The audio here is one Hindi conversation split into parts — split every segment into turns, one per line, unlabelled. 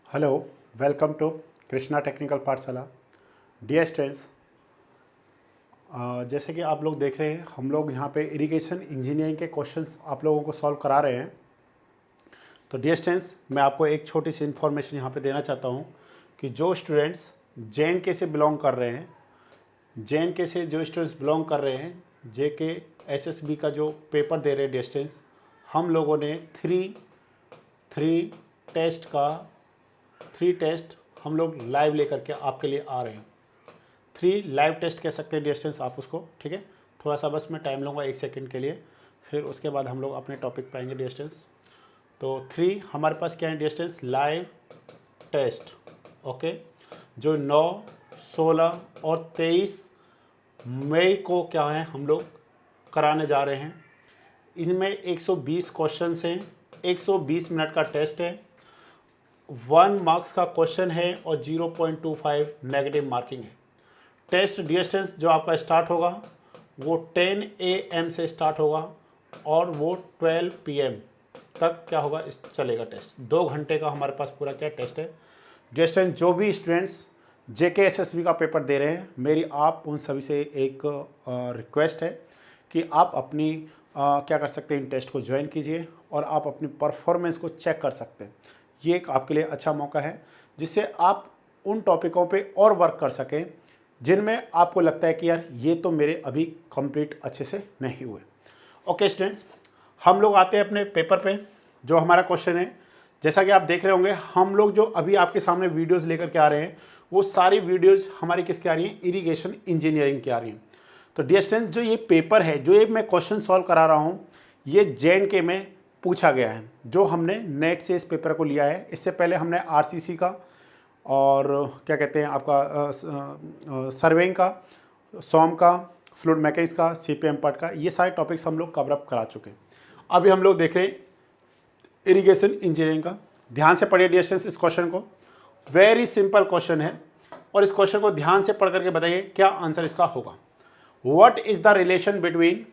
Hello, welcome to Krishna technical Pathshala. Dear students, जैसे कि आप लोग देख रहे हैं, हम लोग यहाँ पे इरिगेशन इंजीनियरिंग के क्वेश्चंस आप लोगों को सॉल्व करा रहे हैं। तो डियर स्टूडेंट्स, मैं आपको एक छोटी सी इन्फॉर्मेशन यहाँ पे देना चाहता हूँ कि जो स्टूडेंट्स JNK से बिलोंग कर रहे हैं, JNK से जो स्टूडेंट्स बिलोंग कर रहे हैं, JK SSB का जो पेपर दे रहे हैं डियर स्टूडेंट्स, हम लोगों ने थ्री टेस्ट हम लोग लाइव लेकर के आपके लिए आ रहे हैं। 3 लाइव टेस्ट कह सकते हैं डिस्टेंस आप उसको, ठीक है। थोड़ा सा बस मैं टाइम लूँगा 1 सेकंड के लिए, फिर उसके बाद हम लोग अपने टॉपिक पे आएंगे डिस्टेंस। तो 3 हमारे पास क्या है डिस्टेंस, लाइव टेस्ट, ओके, जो 9, 16 और 23 मई को क्या है हम लोग कराने जा रहे हैं। इनमें 120 क्वेश्चन हैं, 120 मिनट का टेस्ट है, 1 मार्क्स का क्वेश्चन है और 0.25 नेगेटिव मार्किंग है। टेस्ट डिस्टेंस जो आपका स्टार्ट होगा वो 10 AM से स्टार्ट होगा और वो 12 PM तक क्या होगा चलेगा टेस्ट। 2 घंटे का हमारे पास पूरा क्या टेस्ट है। डिस्टेंस जो भी स्टूडेंट्स JK SSB का पेपर दे रहे हैं, मेरी आप उन सभी से एक रिक्वेस्ट है कि आप अपनी क्या कर सकते हैं, इन टेस्ट को ज्वाइन कीजिए और आप अपनी परफॉर्मेंस को चेक कर सकते हैं। ये एक आपके लिए अच्छा मौका है जिससे आप उन टॉपिकों पे और वर्क कर सकें जिनमें आपको लगता है कि यार ये तो मेरे अभी कंप्लीट अच्छे से नहीं हुए। ओके स्टूडेंट्स, हम लोग आते हैं अपने पेपर पे। जो हमारा क्वेश्चन है, जैसा कि आप देख रहे होंगे, हम लोग जो अभी आपके सामने वीडियोस लेकर के आ रहे हैं वो सारी वीडियोस हमारी किसकी आ रही हैं, इरिगेशन इंजीनियरिंग की आ रही हैं। तो डियर स्टूडेंट्स, जो ये पेपर है, जो ये मैं क्वेश्चन सॉल्व करा रहा हूँ, ये JNK में पूछा गया है। जो हमने नेट से इस पेपर को लिया है, इससे पहले हमने RCC का और क्या कहते हैं आपका सर्वेइंग का, सॉम का, फ्लूइड मैकेनिक्स का, CPM पार्ट का, ये सारे टॉपिक्स हम लोग कवर अप करा चुके हैं। अभी हम लोग देख रहे हैं इरिगेशन इंजीनियरिंग का। ध्यान से पढ़िए डियर स्टूडेंट्स इस क्वेश्चन को, वेरी सिंपल क्वेश्चन है और इस क्वेश्चन को ध्यान से पढ़ करके बताइए क्या आंसर इसका होगा। What is the relation between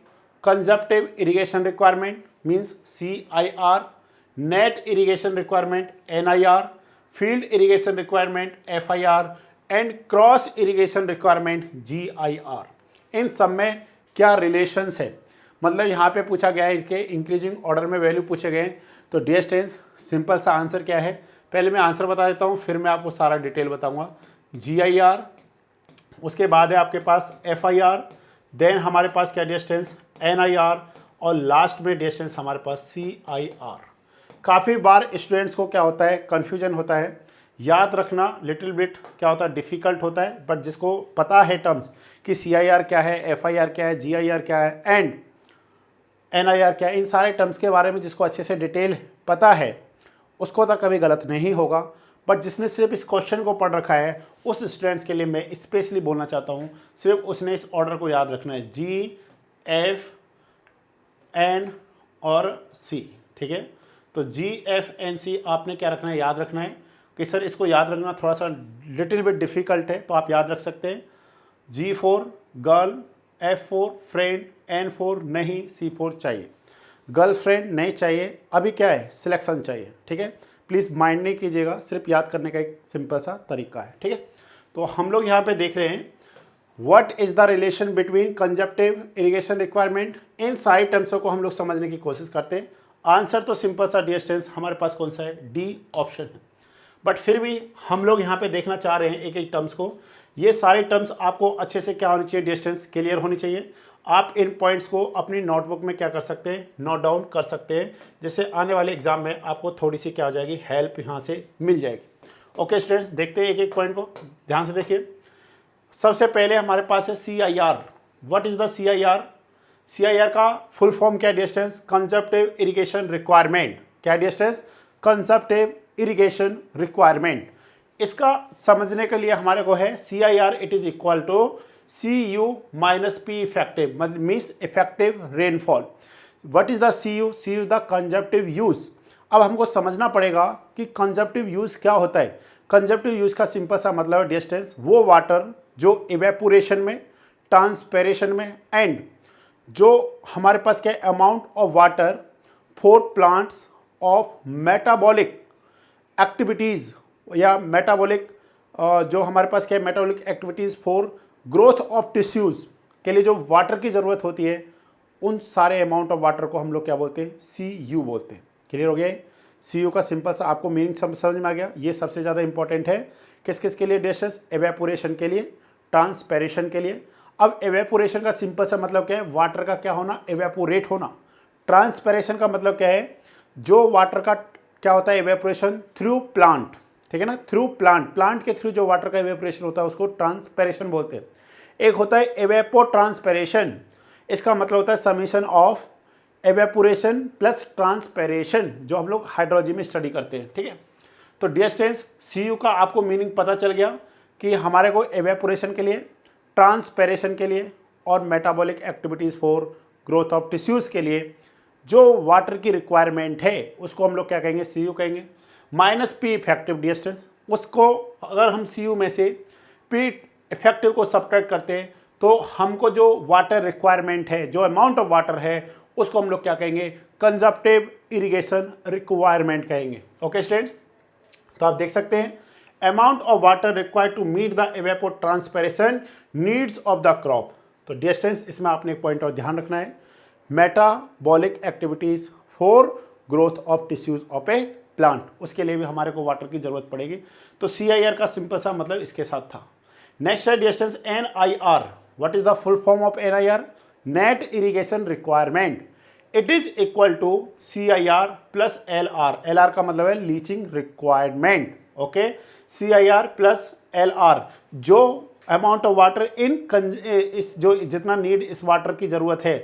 consumptive irrigation requirement means CIR, net irrigation requirement NIR, field irrigation requirement FIR and gross irrigation requirement GIR। इन सब में क्या रिलेशंस है, मतलब यहाँ पे पूछा गया है, इनके इंक्रीजिंग ऑर्डर में वैल्यू पूछे गए हैं। तो डियर स्टूडेंट्स, सिंपल सा आंसर क्या है, पहले मैं आंसर बता देता हूँ, फिर मैं आपको सारा डिटेल बताऊँगा। GIR, उसके बाद है आपके पास FIR, देन हमारे पास क्या डिस्टेंस NIR और लास्ट में डिस्टेंस हमारे पास CIR। काफ़ी बार स्टूडेंट्स को क्या होता है, कन्फ्यूजन होता है, याद रखना लिटिल बिट क्या होता है, डिफ़िकल्ट होता है। बट जिसको पता है टर्म्स कि CIR क्या है, FIR क्या है, GIR क्या है एंड NIR क्या है, इन सारे टर्म्स के बारे में जिसको अच्छे से डिटेल पता है उसको तो कभी गलत नहीं होगा। बट जिसने सिर्फ इस क्वेश्चन को पढ़ रखा है, उस स्टूडेंट्स के लिए मैं स्पेशली बोलना चाहता हूँ, सिर्फ उसने इस ऑर्डर को याद रखना है, G, F, N और C, ठीक है। तो G, F, N, C आपने क्या रखना है, याद रखना है। कि सर इसको याद रखना थोड़ा सा लिटिल बिट डिफ़िकल्ट है, तो आप याद रख सकते हैं G4 girl, F4 friend, N4 नहीं, C4 चाहिए। गर्लफ्रेंड नहीं चाहिए, अभी क्या है, सिलेक्शन चाहिए, ठीक है। प्लीज़ माइंड नहीं कीजिएगा, सिर्फ याद करने का एक सिंपल सा तरीका है, ठीक है। तो हम लोग यहाँ पे देख रहे हैं what is the relation between consumptive irrigation requirement. इन सारी टर्म्सों को हम लोग समझने की कोशिश करते हैं। आंसर तो सिंपल सा डिस्टेंस हमारे पास कौन सा है, D ऑप्शन है। बट फिर भी हम लोग यहाँ पे देखना चाह रहे हैं एक एक टर्म्स को। ये सारे टर्म्स आपको अच्छे से क्या होनी चाहिए, डिस्टेंस क्लियर होनी चाहिए। आप इन पॉइंट्स को अपनी नोटबुक में क्या कर सकते हैं, नोट डाउन कर सकते हैं, जिससे आने वाले एग्जाम में आपको थोड़ी सी क्या हो जाएगी, हेल्प यहाँ से मिल जाएगी। ओके स्टूडेंट्स, देखते हैं एक एक पॉइंट को, ध्यान से देखिए। सबसे पहले हमारे पास है CIR। What is the CIR? CIR का फुल फॉर्म क्या डिस्टेंस, कंजप्टिव इरिगेशन रिक्वायरमेंट। क्या डिस्टेंस, कंजप्टिव इरिगेशन रिक्वायरमेंट। इसका समझने के लिए हमारे को है CIR it is equal to CU minus P effective, मतलब means effective rainfall. What is the CU? CU the consumptive use. अब हमको समझना पड़ेगा कि कंजप्टिव यूज क्या होता है। कंजप्टिव यूज का सिंपल सा मतलब है डिस्टेंस, वो वाटर जो इवेपोरेशन में, ट्रांसपेरेशन में एंड जो हमारे पास क्या amount of water for plants of metabolic activities या मेटाबॉलिक जो हमारे पास क्या है, metabolic activities for growth of tissues के लिए जो वाटर की ज़रूरत होती है, उन सारे अमाउंट ऑफ वाटर को हम लोग क्या बोलते हैं, CU बोलते हैं। क्लियर हो गया है? CU का सिंपल सा आपको मीनिंग समझ में आ गया। ये सबसे ज़्यादा इंपॉर्टेंट है किस किस के लिए डिस्टेंस, एवेपोरेशन के लिए, ट्रांसपेरेशन के लिए। अब एवेपोरेशन का सिंपल सा मतलब क्या है, वाटर का क्या होना, एवेपोरेट होना। ट्रांसपेरेशन का मतलब क्या है, जो वाटर का क्या होता है, एवेपोरेशन थ्रू प्लांट, ठीक है ना, थ्रू प्लांट के थ्रू जो वाटर का एवेपोरेशन होता है उसको ट्रांसपेरेशन बोलते हैं। एक होता है एवेपो ट्रांसपेरेशन, इसका मतलब होता है summation of evaporation plus transpiration, जो हम लोग हाइड्रोलॉजी में स्टडी करते हैं। ठीक है, तो डियर स्टूडेंट्स, CU का आपको मीनिंग पता चल गया कि हमारे को एवेपोरेशन के लिए, ट्रांसपेरेशन के लिए और metabolic activities for growth of tissues के लिए जो वाटर की रिक्वायरमेंट है उसको हम लोग क्या कहेंगे, CU कहेंगे। -P इफेक्टिव डियर स्टूडेंट्स, उसको अगर हम CU में से P इफेक्टिव को सब्ट्रैक्ट करते हैं तो हमको जो वाटर रिक्वायरमेंट है, जो अमाउंट ऑफ वाटर है, उसको हम लोग क्या कहेंगे, कंजप्टिव इरिगेशन रिक्वायरमेंट कहेंगे। ओके स्टूडेंट्स, तो आप देख सकते हैं amount of water required to meet the evapotranspiration needs of the crop. तो डियर स्टूडेंट्स, इसमें आपने एक पॉइंट और ध्यान रखना है, metabolic activities for growth of tissues of a plant, उसके लिए भी हमारे को वाटर की जरूरत पड़ेगी। तो CIR का सिंपल सा मतलब इसके साथ था। नेक्स्ट है dear students NIR। What is the full form of NIR? Net irrigation requirement. It is equal to CIR plus LR। LR का मतलब है leaching requirement. Okay, CIR plus LR, जो अमाउंट ऑफ वाटर इस जो जितना नीड इस वाटर की ज़रूरत है,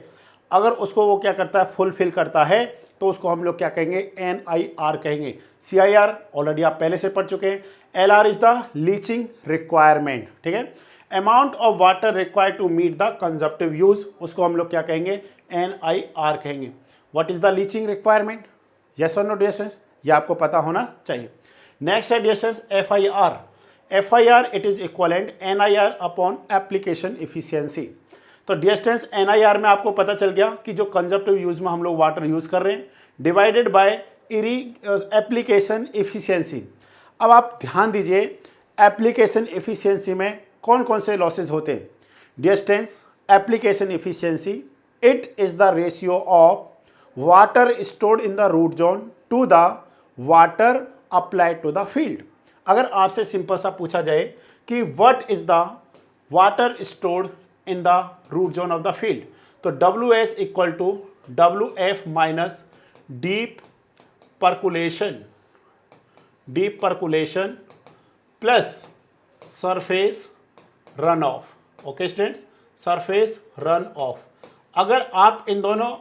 अगर उसको वो क्या करता है, फुलफिल करता है, तो उसको हम लोग क्या कहेंगे, NIR कहेंगे। CIR ऑलरेडी आप पहले से पढ़ चुके हैं। LR is the leaching requirement. ठीक है, amount of water required to meet the consumptive use, उसको हम लोग क्या कहेंगे, NIR कहेंगे। What is the leaching requirement? Yes और नो डियर स्टूडेंट्स, ये आपको पता होना चाहिए। नेक्स्ट है dear students FIR। FIR it is equivalent NIR upon application efficiency. तो डियर स्टूडेंट्स, NIR में आपको पता चल गया कि जो कंजप्टिव यूज में हम लोग वाटर यूज कर रहे हैं, डिवाइडेड बाय एप्लीकेशन इफिशियंसी। अब आप ध्यान दीजिए, एप्लीकेशन इफिशियंसी में कौन कौन से लॉसेज होते हैं। Dear students, application efficiency it is the ratio of water stored in the root zone to the water applied to the field. अगर आपसे सिंपल सा पूछा जाए कि what is the water stored in the root zone of the field, तो WS equal to WF minus deep percolation plus surface run of. Okay students, surface run of. अगर आप इन दोनों,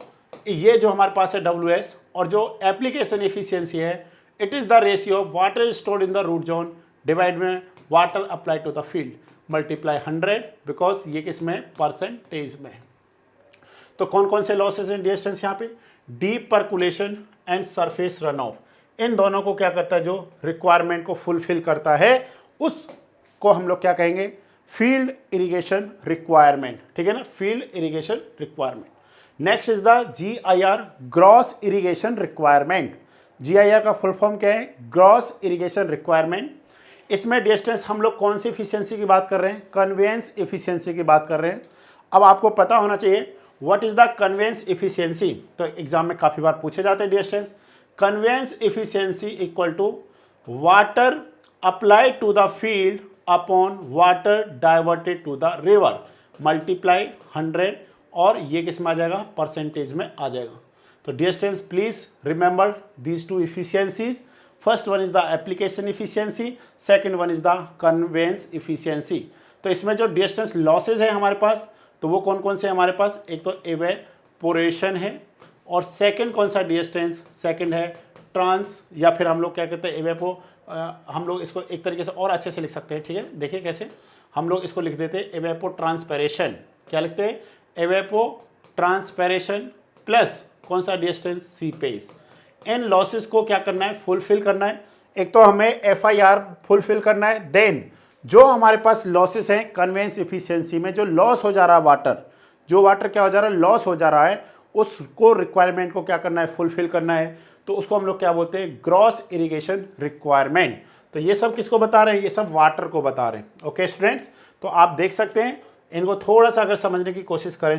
ये जो हमारे पास है WS और जो एप्लीकेशन एफिशिएंसी है, it is the ratio of water stored in the root zone divide में water applied to the field multiply 100, because ये किस में, परसेंटेज में। तो कौन कौन से लॉसेस हैं डियर स्टूडेंट्स यहाँ पे, deep percolation and surface run off. इन दोनों को क्या करता है, जो रिक्वायरमेंट को फुलफिल करता है, उसको हम लोग क्या कहेंगे, फील्ड इरिगेशन रिक्वायरमेंट। ठीक है ना, field irrigation requirement. Next is the GIR, gross irrigation requirement. GIR का फुल फॉर्म क्या है, ग्रॉस इरिगेशन रिक्वायरमेंट। इसमें डिस्टेंस हम लोग कौन सी एफिशिएंसी की बात कर रहे हैं, कन्वेंस एफिशिएंसी की बात कर रहे हैं। अब आपको पता होना चाहिए what is the conveyance efficiency, तो एग्जाम में काफ़ी बार पूछे जाते हैं distance. Conveyance efficiency equal to water applied to the field upon water diverted to the river multiply 100, और ये किस में आ जाएगा, परसेंटेज में आ जाएगा। तो dear students, please remember these two efficiencies. First one is the application efficiency, second one is the conveyance efficiency. तो इसमें जो डियर स्टूडेंट्स लॉसेज है हमारे पास, तो वो कौन कौन से हमारे पास, एक तो एवेपोरेशन है, और सेकंड कौन सा डियर स्टूडेंट्स, सेकंड है ट्रांस, या फिर हम लोग क्या कहते हैं एवेपो, हम लोग इसको एक तरीके से और अच्छे से लिख सकते हैं। ठीक है, देखिए कैसे हम लोग इसको लिख देते हैं, एवेपो ट्रांसपेरेशन। क्या लिखते हैं, एवेपो ट्रांसपेरेशन प्लस कौन सा डिस्टेंस, सीपेज। इन लॉसेस को क्या करना है, फुलफिल करना है। एक तो हमें FIR फुलफिल करना है, देन जो हमारे पास लॉसेस हैं कन्वेंस एफिशिएंसी में, जो लॉस हो जा रहा है वाटर, जो वाटर क्या हो जा रहा है, लॉस हो जा रहा है, उसको रिक्वायरमेंट को क्या करना है, फुलफिल करना है। तो उसको हम लोग क्या बोलते हैं, ग्रॉस इरिगेशन रिक्वायरमेंट। तो ये सब किसको बता रहे हैं, ये सब वाटर को बता रहे हैं। ओके स्टूडेंट्स, तो आप देख सकते हैं इनको थोड़ा सा अगर समझने की कोशिश करें,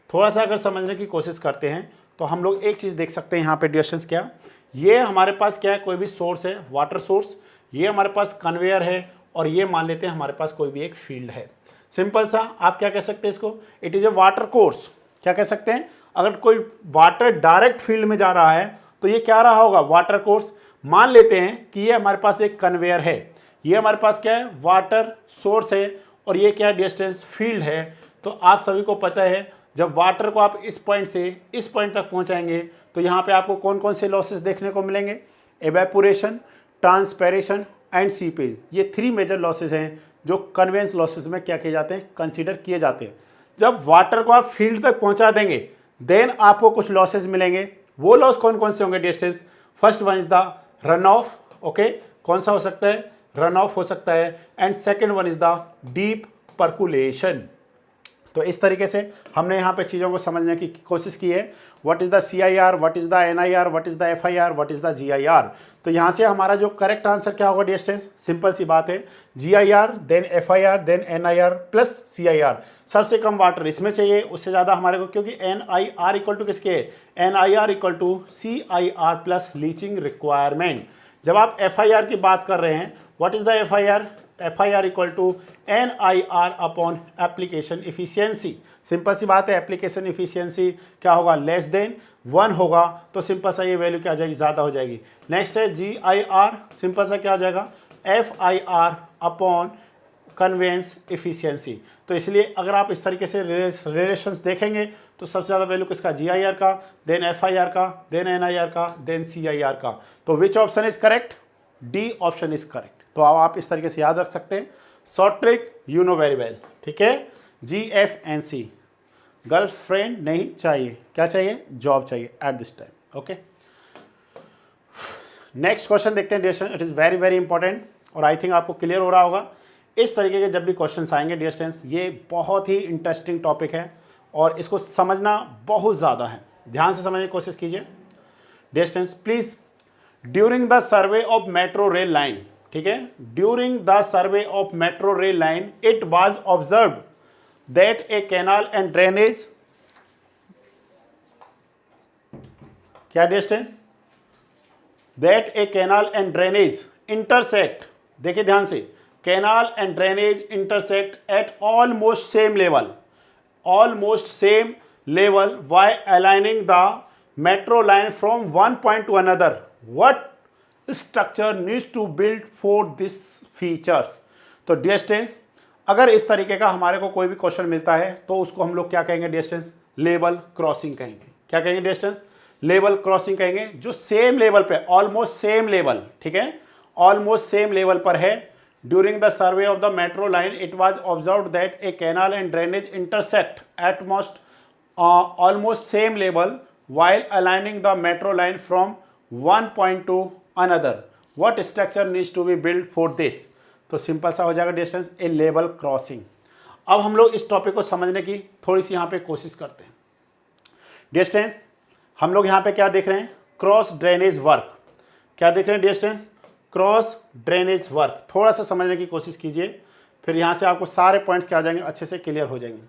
थोड़ा सा अगर समझने की कोशिश करते हैं तो हम लोग एक चीज़ देख सकते हैं यहाँ पे डिस्टेंस क्या, ये हमारे पास क्या है, कोई भी सोर्स है, वाटर सोर्स, ये हमारे पास कन्वेयर है, और ये मान लेते हैं हमारे पास कोई भी एक फील्ड है। सिंपल सा आप क्या कह सकते हैं इसको, it is a water course. क्या कह सकते हैं, अगर कोई वाटर डायरेक्ट फील्ड में जा रहा है तो ये क्या रहा होगा, वाटर कोर्स। मान लेते हैं कि ये हमारे पास एक कन्वेयर है, ये हमारे पास क्या है, वाटर सोर्स है, और ये क्या है, डिस्टेंस फील्ड है। तो आप सभी को पता है जब वाटर को आप इस पॉइंट से इस पॉइंट तक पहुंचाएंगे तो यहाँ पे आपको कौन कौन से लॉसेस देखने को मिलेंगे, एवेपोरेशन, ट्रांसपेरेशन एंड सीपेज। ये 3 मेजर लॉसेस हैं जो कन्वेंस लॉसेस में क्या किए जाते हैं, कंसीडर किए जाते हैं। जब वाटर को आप फील्ड तक पहुंचा देंगे देन आपको कुछ लॉसेस मिलेंगे। वो लॉस कौन कौन से होंगे distance, first one is the run of, okay, कौन सा हो सकता है, रन ऑफ हो सकता है, and second one is the deep percolation. तो इस तरीके से हमने यहाँ पे चीज़ों को समझने की कोशिश की है। What is the CIR, what is the NIR, what is the FIR, what is the GIR। तो यहाँ से हमारा जो करेक्ट आंसर क्या होगा डिस्टेंस, सिंपल सी बात है, GIR then FIR then NIR plus CIR। सबसे कम वाटर इसमें चाहिए, उससे ज़्यादा हमारे को, क्योंकि NIR इक्वल टू किसके है, NIR equal to CIR plus leaching requirement. जब आप FIR की बात कर रहे हैं, what is the FIR, FIR equal to NIR upon application efficiency. Simple सी बात है, एप्लीकेशन इफिशियंसी क्या होगा, लेस देन 1 होगा, तो सिंपल सा ये वैल्यू क्या आ जाएगी, ज़्यादा हो जाएगी। नेक्स्ट है GIR, सिंपल सा क्या हो जाएगा, FIR अपॉन कन्वेंस इफिशियंसी। तो इसलिए अगर आप इस तरीके से रिलेशंस देखेंगे तो सबसे ज़्यादा वैल्यू किसका, GIR का, देन FIR का, देन NIR का, देन CIR का। तो which option is correct, D option is correct. तो आप इस तरीके से याद रख सकते हैं। Short trick you know very well, ठीक है। GFNC, गर्लफ्रेंड नहीं चाहिए, क्या चाहिए, जॉब चाहिए at this time. Okay, next question देखते हैं dear, it is very very important, और आई थिंक आपको क्लियर हो रहा होगा। इस तरीके के जब भी क्वेश्चंस आएंगे डियर स्टूडेंट्स, ये बहुत ही इंटरेस्टिंग टॉपिक है और इसको समझना बहुत ज़्यादा है। ध्यान से समझने की कोशिश कीजिए dear students please. During the survey of metro rail line, ठीक है, during the survey of metro rail line it was observed that a canal and drainage, क्या distance, that a canal and drainage intersect, देखिए ध्यान से, canal and drainage intersect at almost same level, almost same level by aligning the metro line from one point to another, what structure needs to build for this features. तो डिस्टेंस, अगर इस तरीके का हमारे को कोई भी क्वेश्चन मिलता है तो उसको हम लोग क्या कहेंगे डिस्टेंस, लेवल क्रॉसिंग कहेंगे। क्या कहेंगे डिस्टेंस, लेवल क्रॉसिंग कहेंगे। जो सेम लेवल पे, ऑलमोस्ट सेम लेवल, ठीक है, ऑलमोस्ट सेम लेवल पर है। During the survey of the metro line it was observed that a canal and drainage intersect at most almost same level while aligning the metro line from one point to another, what structure needs to be built for this। तो सिंपल सा हो जाएगा डिस्टेंस, ए लेवल क्रॉसिंग। अब हम लोग इस टॉपिक को समझने की थोड़ी सी यहाँ पे कोशिश करते हैं। डिस्टेंस हम लोग यहाँ पे क्या देख रहे हैं, क्रॉस ड्रेनेज वर्क। क्या देख रहे हैं डिस्टेंस, क्रॉस ड्रेनेज वर्क। थोड़ा सा समझने की कोशिश कीजिए, फिर यहाँ से आपको सारे पॉइंट्स क्या आ जाएंगे, अच्छे से क्लियर हो जाएंगे।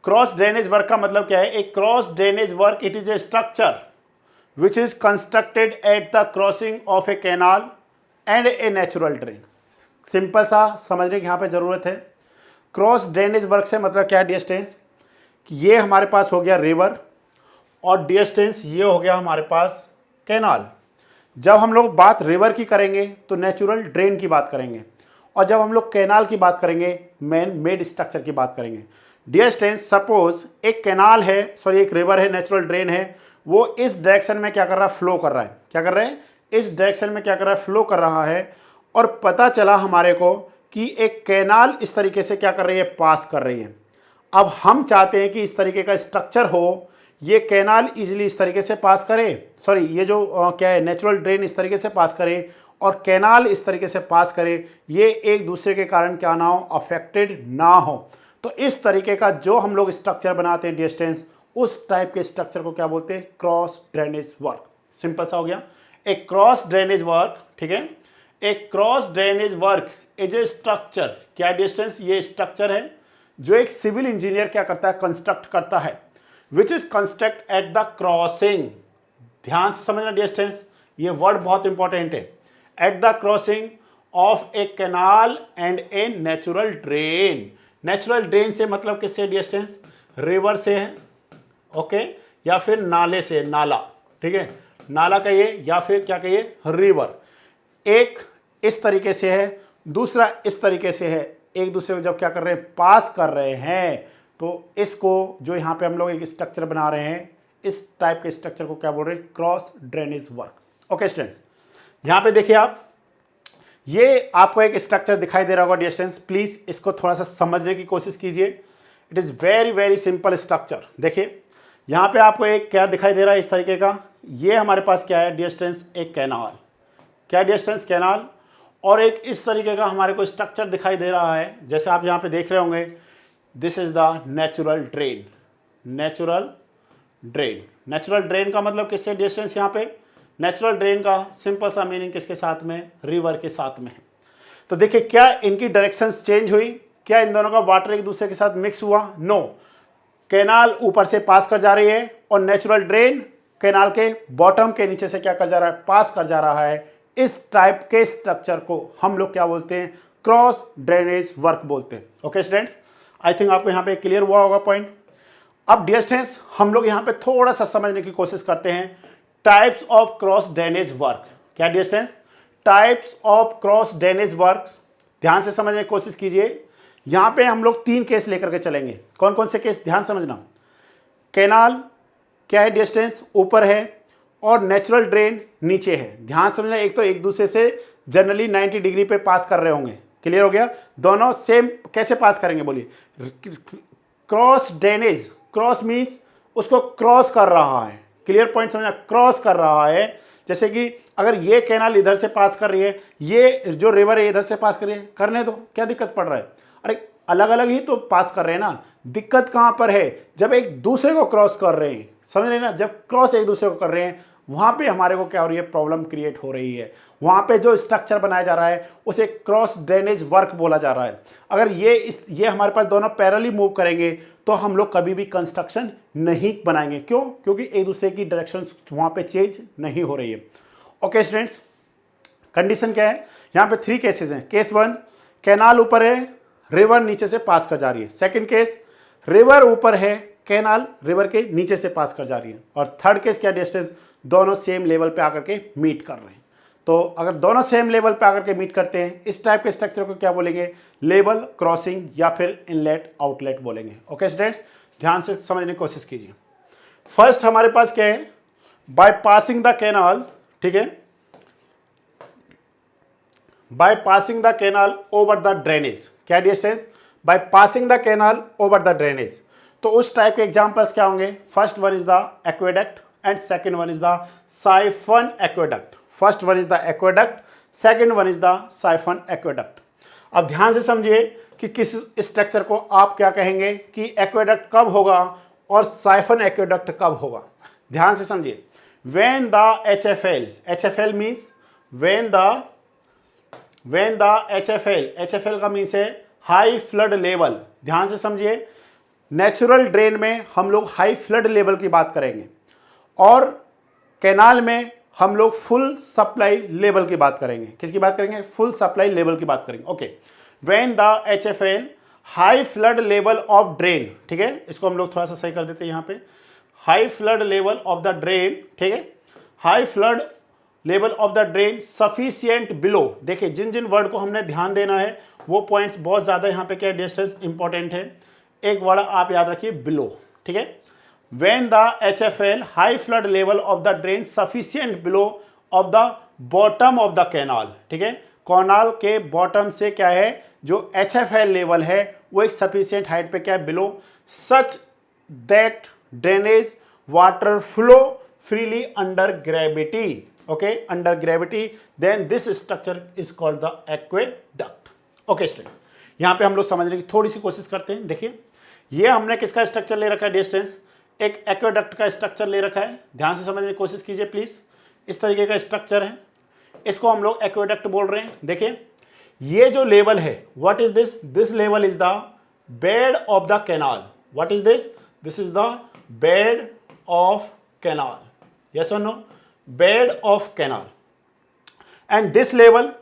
क्रॉस ड्रेनेज वर्क का मतलब क्या है, एक cross drainage work it is a structure which is constructed at the crossing of A canal and a natural drain. Simple सा समझने की यहाँ पे ज़रूरत है। क्रॉस ड्रेनेज वर्क से मतलब क्या है डिस्टेंस, कि ये हमारे पास हो गया रिवर और डिस्टेंस ये हो गया हमारे पास कैनाल। जब हम लोग बात रिवर की करेंगे तो नेचुरल ड्रेन की बात करेंगे, और जब हम लोग कैनाल की बात करेंगे मैन मेड स्ट्रक्चर की बात करेंगे। डियर स्टूडेंट्स, सपोज एक कैनाल है, सॉरी एक रिवर है, नेचुरल ड्रेन है, वो इस डायरेक्शन में क्या कर रहा है, फ्लो कर रहा है। क्या कर रहा है, इस डायरेक्शन में क्या कर रहा है, फ्लो कर रहा है। और पता चला हमारे को कि एक कैनाल इस तरीके से क्या कर रही है, पास कर रही है। अब हम चाहते हैं कि इस तरीके का स्ट्रक्चर हो, ये कैनाल इजीली इस तरीके से पास करे, सॉरी ये जो क्या है नेचुरल ड्रेन इस तरीके से पास करे और कैनाल इस तरीके से पास करे, ये एक दूसरे के कारण क्या ना हो, अफेक्टेड ना हो। तो इस तरीके का जो हम लोग स्ट्रक्चर बनाते हैं डिस्टेंस, उस टाइप के स्ट्रक्चर को क्या बोलते हैं, क्रॉस ड्रेनेज वर्क। सिंपल सा हो गया, एक क्रॉस ड्रेनेज वर्क, ठीक है, a cross drainage work is a structure, क्या डिस्टेंस, ये स्ट्रक्चर है जो एक सिविल इंजीनियर क्या करता है, कंस्ट्रक्ट करता है, which is construct at the crossing, ध्यान से समझना डिस्टेंस, ये वर्ड बहुत इंपॉर्टेंट है, at the crossing of A canal and a natural drain. Natural drain से मतलब किससे डिस्टेंस, रिवर से है, ओके, या फिर नाले से, नाला, ठीक है, नाला कहिए या फिर क्या कहिए, रिवर। एक इस तरीके से है, दूसरा इस तरीके से है, एक दूसरे को जब क्या कर रहे हैं, पास कर रहे हैं, तो इसको जो यहाँ पे हम लोग एक स्ट्रक्चर बना रहे हैं, इस टाइप के स्ट्रक्चर को क्या बोल रहे हैं, cross drainage work. Okay students, यहाँ पे देखिए आप, ये आपको एक स्ट्रक्चर दिखाई दे रहा होगा डिस्टेंस, प्लीज इसको थोड़ा सा समझने की कोशिश कीजिए। It is very very simple structure. देखिए यहाँ पे आपको एक क्या दिखाई दे रहा है इस तरीके का, ये हमारे पास क्या है डिस्टेंस, एक कैनाल, क्या डिस्टेंस, कैनाल, और एक इस तरीके का हमारे को स्ट्रक्चर दिखाई दे रहा है, जैसे आप यहाँ पे देख रहे होंगे, this is the natural drain. Natural drain, natural drain का मतलब किससे डिस्टेंस, यहाँ पे नेचुरल ड्रेन का सिंपल सा मीनिंग किसके साथ में, रिवर के साथ में है। तो देखिए क्या इनकी डायरेक्शंस चेंज हुई, क्या इन दोनों का वाटर एक दूसरे के साथ मिक्स हुआ, नो, कैनाल ऊपर से पास कर जा रही है और नेचुरल ड्रेन कैनाल के बॉटम के नीचे से क्या कर जा रहा है, पास कर जा रहा है। इस टाइप के स्ट्रक्चर को हम लोग क्या बोलते हैं, क्रॉस ड्रेनेज वर्क बोलते हैं। ओके स्टूडेंट्स, आई थिंक आपको यहाँ पे क्लियर हुआ होगा पॉइंट। अब डिस्टेंस हम लोग यहाँ पे थोड़ा सा समझने की कोशिश करते हैं, types of cross drainage work, क्या distance, types of cross drainage work, ध्यान से समझने की कोशिश कीजिए। यहाँ पे हम लोग 3 केस लेकर के चलेंगे, कौन कौन से केस, ध्यान समझना। कैनाल क्या है डिस्टेंस, ऊपर है, और नेचुरल ड्रेन नीचे है, ध्यान समझना। एक तो एक दूसरे से जनरली 90 डिग्री पे पास कर रहे होंगे, क्लियर हो गया, दोनों सेम कैसे पास करेंगे बोलिए, क्रॉस ड्रेनेज, क्रॉस मीन्स उसको क्रॉस कर रहा है, क्लियर पॉइंट समझना, क्रॉस कर रहा है। जैसे कि अगर ये कैनाल इधर से पास कर रही है, ये जो रिवर है इधर से पास कर रही है, करने दो, क्या दिक्कत पड़ रहा है, अरे अलग अलग ही तो पास कर रहे हैं ना, दिक्कत कहाँ पर है, जब एक दूसरे को क्रॉस कर रहे हैं, समझ रहे हैं ना, जब क्रॉस एक दूसरे को कर रहे हैं, वहाँ पे हमारे को क्या हो रही है, प्रॉब्लम क्रिएट हो रही है। वहाँ पे जो स्ट्रक्चर बनाया जा रहा है उसे क्रॉस ड्रेनेज वर्क बोला जा रहा है। अगर ये हमारे पास दोनों पैरेलली मूव करेंगे तो हम लोग कभी भी कंस्ट्रक्शन नहीं बनाएंगे, क्यों, क्योंकि एक दूसरे की डायरेक्शन वहाँ पे चेंज नहीं हो रही है। ओके स्टूडेंट्स, कंडीशन क्या है, यहाँ पे 3 केसेस हैं। केस 1, कैनाल ऊपर है, रिवर नीचे से पास कर जा रही है। सेकंड केस, रिवर ऊपर है, कैनाल रिवर के नीचे से पास कर जा रही है। और थर्ड केस क्या, डिस्टेंस दोनों सेम लेवल पे आकर के मीट कर रहे हैं। तो अगर दोनों सेम लेवल पे आकर के मीट करते हैं, इस टाइप के स्ट्रक्चर को क्या बोलेंगे, लेवल क्रॉसिंग या फिर इनलेट आउटलेट बोलेंगे। ओके स्टूडेंट्स, ध्यान से समझने की कोशिश कीजिए। फर्स्ट हमारे पास क्या है, बाय पासिंग द कैनाल, ठीक है, by passing the canal over the drainage, क्या distance, by passing the canal over the drainage. तो उस टाइप के एग्जांपल्स क्या होंगे, first one is the aqueduct and second one is the siphon aqueduct. First one is the aqueduct, second one is the siphon aqueduct. अब ध्यान से समझिए कि किस स्ट्रक्चर को आप क्या कहेंगे कि एक्वेडक्ट कब होगा और साइफन एक्वेडक्ट कब होगा। ध्यान से समझिए, when the HFL, HFL means when the HFL का मीन्स है हाई फ्लड लेवल। ध्यान से समझिए, नेचुरल ड्रेन में हम लोग हाई फ्लड लेवल की बात करेंगे और कैनाल में हम लोग फुल सप्लाई लेवल की बात करेंगे। किसकी बात करेंगे, फुल सप्लाई लेवल की बात करेंगे। Okay, when the HFL high flood level of drain, ठीक है, इसको हम लोग थोड़ा सा सही कर देते हैं यहाँ पे, high flood level of the drain, ठीक है, high flood level of the drain sufficient below. देखिए जिन जिन वर्ड को हमने ध्यान देना है वो पॉइंट्स बहुत ज़्यादा यहाँ पे क्या डिस्टेंस इंपॉर्टेंट है। एक वर्ड आप याद रखिए, बिलो, ठीक है, when the HFL high flood level of the drain sufficient below of the bottom of the canal, ठीक है, कैनाल के बॉटम से क्या है जो HFL लेवल है वो एक सफिशियंट हाइट पे क्या है, below, such that drainage water flow freely under gravity. Okay, under gravity, then this structure is called the aqueduct. Okay student, यहाँ पे हम लोग समझने की थोड़ी सी कोशिश करते हैं। देखिए ये हमने किसका स्ट्रक्चर ले रखा है, डिस्टेंस, एक एक्वेडक्ट का स्ट्रक्चर ले रखा है। ध्यान से समझने की कोशिश कीजिए प्लीज। इस तरीके का स्ट्रक्चर है, इसको हम लोग एक्वेडक्ट बोल रहे हैं। देखिए ये जो लेवल है, what is this, this level is the bed of the canal. What is this, this is the bed of canal, yes और no, bed of canal. And this level,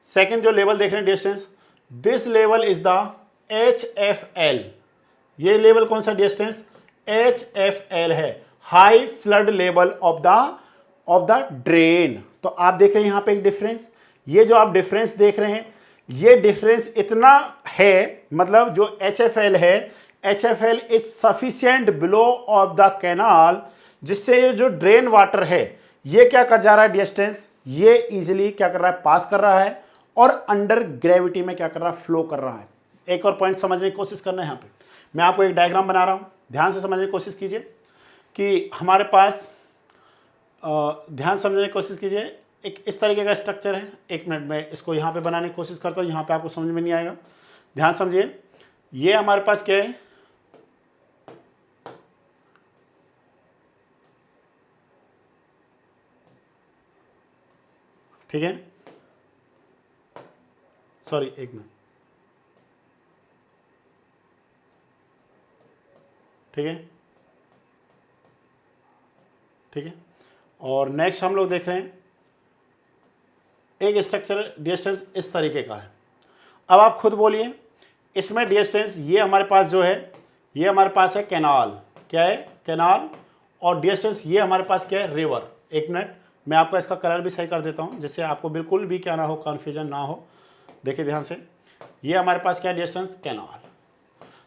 second जो लेवल देख रहे हैं distance, this level is the HFL। ये लेवल कौन सा डिस्टेंस, HFL है, high flood level of the drain. तो आप देख रहे हैं यहां पे एक डिफरेंस, ये जो आप डिफरेंस देख रहे हैं ये डिफरेंस इतना है, मतलब जो HFL है, HFL is sufficient below of the canal, जिससे ये जो ड्रेन वाटर है ये क्या कर जा रहा है डिस्टेंस, ये इजीली क्या कर रहा है, पास कर रहा है और अंडर ग्रेविटी में क्या कर रहा है, फ्लो कर रहा है। एक और पॉइंट समझने की कोशिश करना है। यहाँ पे मैं आपको एक डायग्राम बना रहा हूँ, ध्यान से समझने की कोशिश कीजिए कि हमारे पास ध्यान समझने की कोशिश कीजिए, एक इस तरीके का स्ट्रक्चर है। एक मिनट में इसको यहाँ पे बनाने की कोशिश करता हूँ, यहाँ पे आपको समझ में नहीं आएगा, ध्यान समझिए। ये हमारे पास क्या है, ठीक है, सॉरी एक मिनट, ठीक है, ठीक है। और नेक्स्ट हम लोग देख रहे हैं एक स्ट्रक्चर डिस्टेंस इस तरीके का है। अब आप खुद बोलिए, इसमें डिस्टेंस ये हमारे पास जो है, ये हमारे पास है कैनाल, क्या है, कैनाल, और डिस्टेंस ये हमारे पास क्या है, रिवर। एक मिनट मैं आपको इसका कलर भी सही कर देता हूँ, जिससे आपको बिल्कुल भी क्या ना हो, कन्फ्यूजन ना हो। देखिए ध्यान से, ये हमारे पास क्या डिस्टेंस, कैनाल।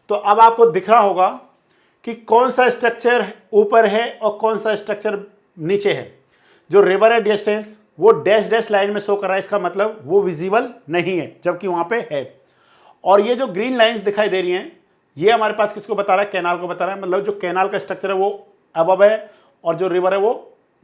तो अब आपको दिख रहा होगा कि कौन सा स्ट्रक्चर ऊपर है और कौन सा स्ट्रक्चर नीचे है। जो रिवर है डिस्टेंस वो डैश डैश लाइन में शो कर रहा है, इसका मतलब वो विजिबल नहीं है, जबकि वहां पे है। और ये जो ग्रीन लाइंस दिखाई दे रही हैं ये हमारे पास किसको बता रहा है, कैनाल को बता रहा है। मतलब जो कैनाल का स्ट्रक्चर है वो अबव है और जो रिवर है वो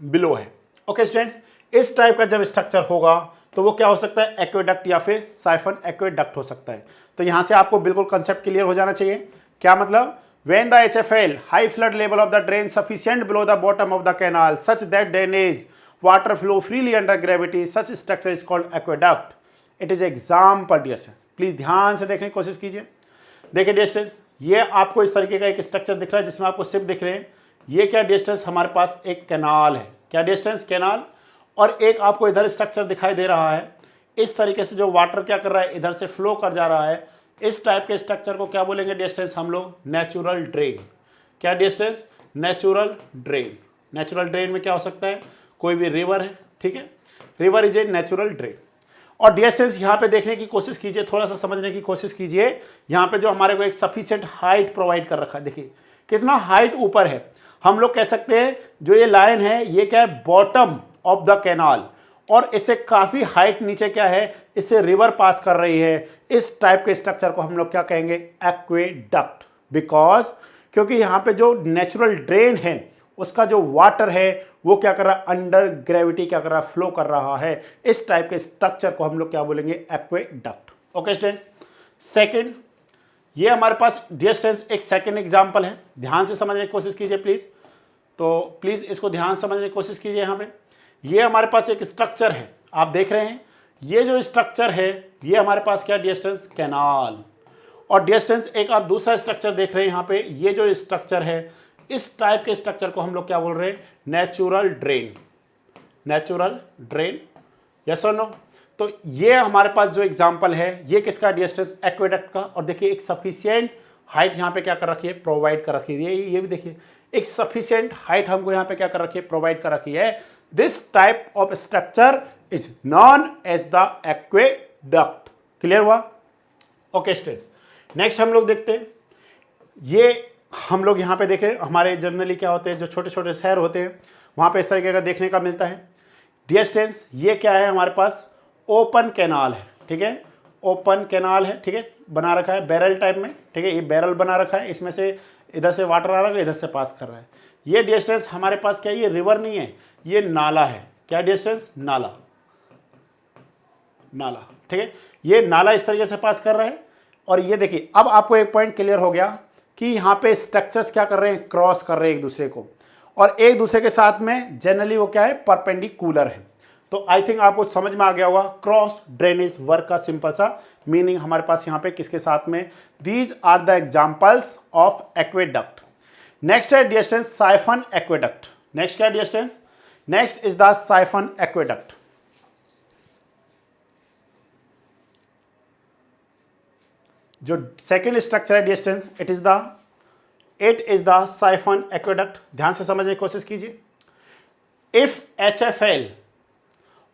बिलो है। ओके स्टूडेंट्स, इस टाइप का जब स्ट्रक्चर होगा तो वो क्या हो सकता है, एक्वेडक्ट या फिर साइफन एक्वेडक्ट हो सकता है। तो यहां से आपको बिल्कुल कंसेप्ट क्लियर हो जाना चाहिए। क्या मतलब, when the HFL high flood level of the drain sufficient below the bottom of the canal such that drainage water flow freely under gravity, such structure is called aqueduct. It is example distance. Please ध्यान से देखने की कोशिश कीजिए। देखिए डिस्टेंस, ये आपको इस तरीके का एक स्ट्रक्चर दिख रहा है जिसमें आपको सिर्फ दिख रहे हैं। ये क्या डिस्टेंस, हमारे पास एक कैनाल है, क्या डिस्टेंस, कैनाल। और एक आपको इधर स्ट्रक्चर दिखाई दे रहा है, इस तरीके से जो वाटर क्या कर रहा है, इधर से फ्लो कर जा रहा है। इस टाइप के स्ट्रक्चर को क्या बोलेंगे डिस्टेंस, हम लोग नेचुरल ड्रेन। क्या distance, natural drain. Natural drain में क्या हो सकता है, कोई भी रिवर है, ठीक है, river is a natural drain. और डिस्टेंस यहाँ पे देखने की कोशिश कीजिए, थोड़ा सा समझने की कोशिश कीजिए। यहाँ पे जो हमारे को एक सफिशिएंट हाइट प्रोवाइड कर रखा है, देखिए कितना हाइट ऊपर है। हम लोग कह सकते हैं जो ये लाइन है ये क्या है, बॉटम ऑफ द कैनाल, और इससे काफी हाइट नीचे क्या है, इससे रिवर पास कर रही है। इस टाइप के स्ट्रक्चर को हम लोग क्या कहेंगे, एक्वेडक्ट। बिकॉज क्योंकि यहाँ पे जो नेचुरल ड्रेन है उसका जो वाटर है वो क्या कर रहा है, अंडर ग्रेविटी क्या कर रहा है, फ्लो कर रहा है। इस टाइप के स्ट्रक्चर को हम लोग क्या बोलेंगे, एक्वेडक्ट। ओके स्टूडेंट्स, सेकंड, ये हमारे पास डिस्टेंस एक सेकंड एग्जांपल है, ध्यान से समझने की कोशिश कीजिए प्लीज। तो प्लीज इसको ध्यान से समझने की कोशिश कीजिए। यहाँ पे ये हमारे पास एक स्ट्रक्चर है, आप देख रहे हैं, ये जो स्ट्रक्चर है ये हमारे पास क्या डिस्टेंस, कैनाल। और डिस्टेंस एक आप दूसरा स्ट्रक्चर देख रहे हैं यहाँ पे, ये जो स्ट्रक्चर है इस टाइप के स्ट्रक्चर को हम लोग क्या बोल रहे हैं, natural drain. Natural drain, yes और नो। तो ये हमारे पास जो एग्जांपल है ये किसका, डिस्टेंस, एक्वेडक्ट का। और देखिए एक सफिशिएंट हाइट यहाँ पे क्या कर रखी है, प्रोवाइड कर रखी है। ये भी देखिए एक सफिशिएंट हाइट हमको यहाँ पे क्या कर रखी है, प्रोवाइड कर रखी है। This type of structure is known as the aqueduct. Clear हुआ? ओके स्टूडेंट्स, नेक्स्ट हम लोग देखते हैं, ये हम लोग यहाँ पे देखें, हमारे जनरली क्या होते हैं, जो छोटे छोटे शहर होते हैं वहाँ पे इस तरीके का देखने का मिलता है। डिस्टेंस ये क्या है, हमारे पास ओपन कैनाल है, ठीक है, ओपन कैनाल है, ठीक है, बना रखा है बैरल टाइप में, ठीक है, ये बैरल बना रखा है, इसमें से इधर से वाटर आ रहा है, इधर से पास कर रहा है। ये डिस्टेंस हमारे पास क्या है, ये रिवर नहीं है, ये नाला है। क्या डिस्टेंस, नाला, नाला, ठीक है, ये नाला इस तरीके से पास कर रहा है। और ये देखिए अब आपको एक पॉइंट क्लियर हो गया कि यहाँ पे स्ट्रक्चर्स क्या कर रहे हैं, क्रॉस कर रहे हैं एक दूसरे को, और एक दूसरे के साथ में जनरली वो क्या है, परपेंडिकुलर है। तो आई थिंक आपको समझ में आ गया होगा क्रॉस ड्रेनेज वर्क का सिंपल सा मीनिंग हमारे पास यहाँ पे किसके साथ में, these are the examples of aqueduct. Next है डिस्टेंस साइफन एक्वेडक्ट। नेक्स्ट क्या distance, next is the siphon aqueduct. जो सेकेंड स्ट्रक्चर है distance, it is the siphon aqueduct. ध्यान से समझने की कोशिश कीजिए। If HFL